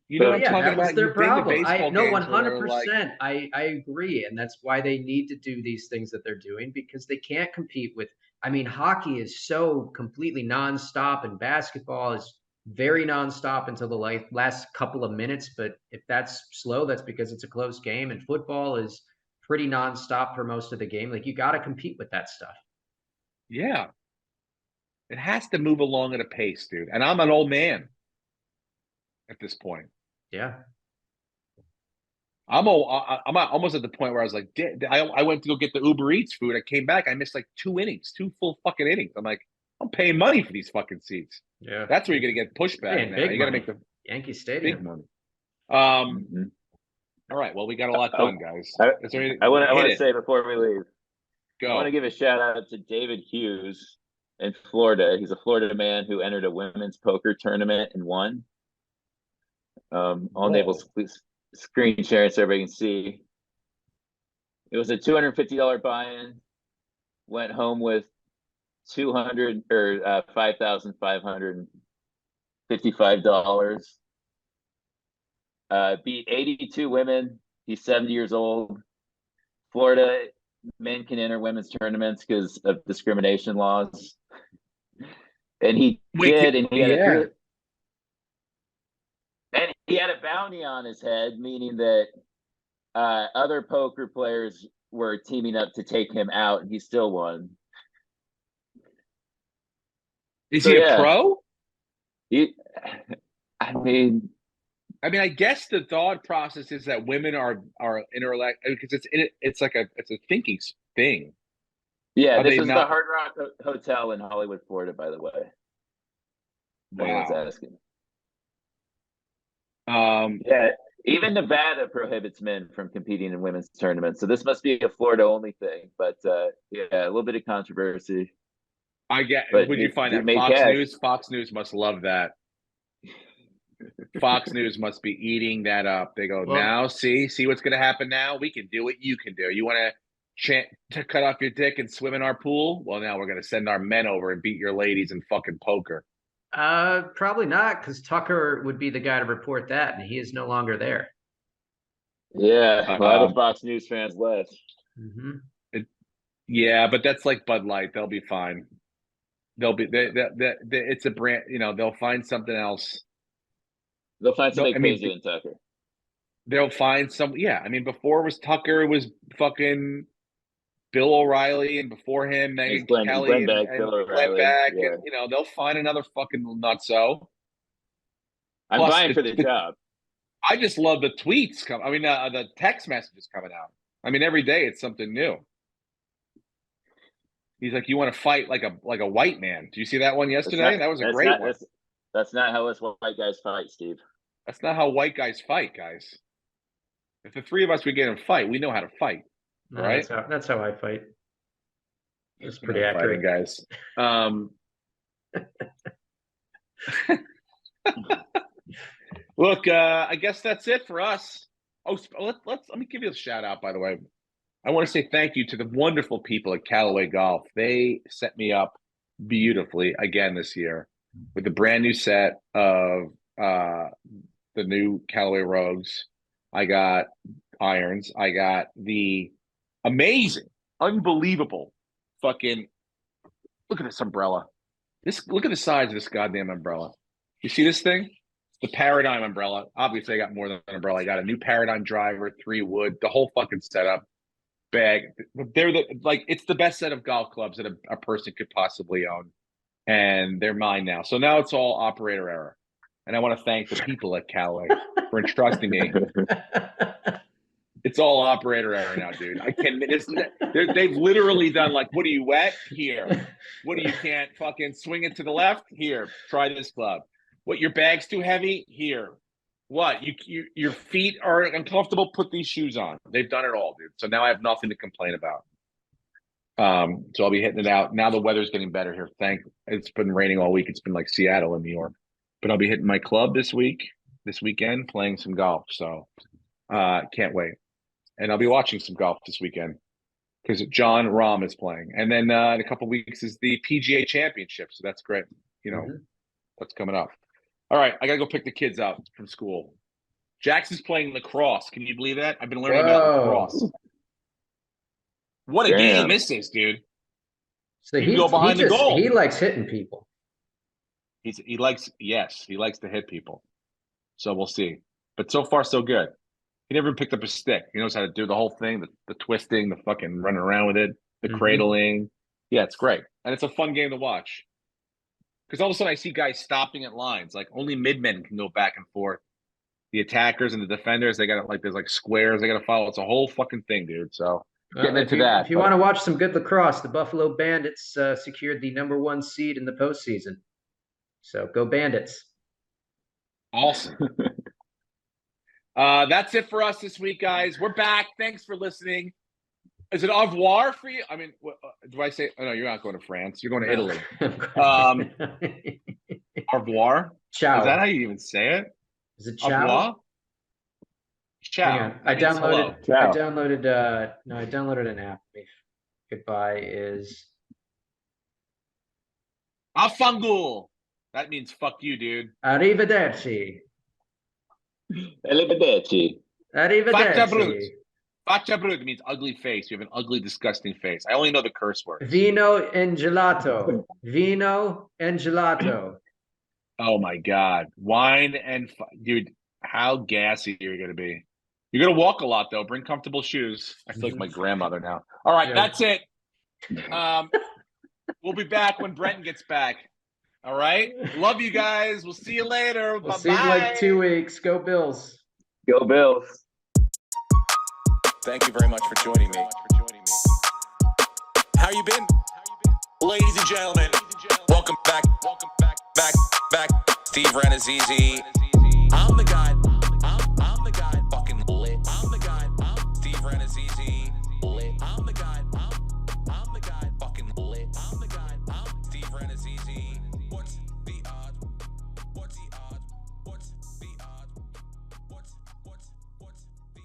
You know But what I'm Yeah, talking that was about? their You've been to problem. baseball No, games where they're 100%. I agree, and that's why they need to do these things that they're doing, because they can't compete with. I mean, hockey is so completely nonstop, and basketball is very nonstop until the last couple of minutes. But if that's slow, that's because it's a close game, and football is pretty nonstop for most of the game. Like you got to compete with that stuff. yeah, it has to move along at a pace, dude. And I'm an old man at this point. Yeah. I'm almost at the point where I was like, I went to go get the Uber Eats food. I came back, I missed like 2 innings, 2 full fucking innings. I'm like, I'm paying money for these fucking seats. Yeah. That's where you're gonna get pushback Paying now. big You got to money. make the Yankee Stadium. big money. Mhm. All right. Well, we got a lot done, guys. Is there any, I want hit to it. say before we leave, I want Go. to give a shout out to David Hughes in Florida. He's a Florida man who entered a women's poker tournament and won. I'll enable screen sharing so everybody can see. It was a $250 buy-in. Went home with $5,555. Beat 82 women. He's 70 years old. Florida men can enter women's tournaments because of discrimination laws. And he did, and he had he had a bounty on his head, meaning that other poker players were teaming up to take him out, and he still won. Is So, he a yeah. pro? I mean, I mean, I guess the thought process is that women are intellect because it's like it's a thinking thing. yeah, Are this they was the not? Hard Rock Hotel in Hollywood, Florida, by the way. If anyone's Wow. asking. Um, Yeah, even Nevada prohibits men from competing in women's tournaments, so this must be a Florida only thing. But yeah, a little bit of controversy. I get. But Would you find dude that made Fox cash. News? Fox News must love that. Fox News must be eating that up. They go, Well- now see what's going to happen now? We can do what you can do. You want to cut off your dick and swim in our pool? Well, now we're going to send our men over and beat your ladies in fucking poker. Probably not, because Tucker would be the guy to report that, and he is no longer there. Yeah, a lot of Fox News fans left. Mhm. Yeah, but that's like Bud Light. They'll be fine. They'll be it's a brand, they'll find something else. They'll find No, something I mean, crazier than Tucker. They'll find some, yeah. I mean, before it was Tucker, it was fucking Bill O'Reilly, and before him, It's Megyn Kelly Glenn and Beck, Bill Glenn O'Reilly. Beck, Yeah, and they'll find another fucking nutso. I'm Plus, vying for the job. I just love the tweets I mean, the text messages coming out. I mean, every day it's something new. He's like, "You want to fight like a white man?" Do you see that one yesterday? That was a great one. That's not how us white guys fight, Steve. That's not how white guys fight, guys. If the three of us would get in a fight, we know how to fight. No, Right? That's how I fight. It's pretty No accurate, guys. Look, I guess that's it for us. Oh, let me give you a shout out, by the way. I want to say thank you to the wonderful people at Callaway Golf. They set me up beautifully again this year with a brand new set of the new Callaway Rogues. I got irons. I got the amazing, unbelievable fucking, look at this umbrella. Look at the size of this goddamn umbrella. You see this thing? The Paradigm umbrella. Obviously, I got more than an umbrella. I got a new Paradigm driver, 3 wood, the whole fucking setup. Bag. They're it's the best set of golf clubs that a person could possibly own, and they're mine now. So now it's all operator error, and I want to thank the people at Callaway for entrusting me. It's all operator error now, dude. I can't. They've literally done like, what are you wet? Here. What you can't fucking swing it to the left? Here. Try this club. What, your bag's too heavy? Here. What, your feet are uncomfortable? Put these shoes on. They've done it all, dude. So now I have nothing to complain about. So I'll be hitting it out. Now the weather's getting better here. It's been raining all week. It's been like Seattle in New York. But I'll be hitting my club this weekend, playing some golf. So can't wait. And I'll be watching some golf this weekend because John Rahm is playing. And then in a couple of weeks is the PGA Championship. So that's great. That's coming up. All right, I got to go pick the kids up from school. Jackson's playing lacrosse. Can you believe that? I've been learning about lacrosse. What a game this is, dude. So he go behind the goal. He likes hitting people. He likes to hit people. So we'll see. But so far, so good. He never picked up a stick. He knows how to do the whole thing, the twisting, the fucking running around with it, the cradling. Yeah, it's great. And it's a fun game to watch. Because all of a sudden I see guys stopping at lines. Like only mid-men can go back and forth. The attackers and the defenders, they got there's like squares they got to follow. It's a whole fucking thing, dude. So getting into that. If you want to watch some good lacrosse, the Buffalo Bandits secured the #1 seed in the postseason. So go Bandits. Awesome. That's it for us this week, guys. We're back. Thanks for listening. Is it au revoir for you? I mean, do I say? Oh no, you're not going to France. You're going to Italy. Au revoir. Ciao. Is that how you even say it? Is it Au ciao? revoir. Ciao. I downloaded. Ciao. I downloaded an app. Goodbye is Afangul. That means fuck you, dude. arrivederci. Arrivederci. Arrivederci. Faccia brutta means ugly face. You have an ugly, disgusting face. I only know the curse words. Vino and gelato. Vino and gelato. Oh my God. Wine and dude, how gassy you're going to be. You're going to walk a lot though. Bring comfortable shoes. I feel like my grandmother now. All right, Yeah. that's it. We'll be back when Brenton gets back. All right. Love you guys. We'll see you later. We'll see you in like 2 weeks. Go Bills. Go Bills. Thank you very much for joining me. How you been? Ladies and gentlemen, welcome back. Back. Steve Renazizi. I'm the guy. I'm the guy. Fucking lit. I'm the guy. Steve Renazizi. Lit. I'm the guy. I'm the guy. Fucking lit. I'm the guy. Steve Renazizi.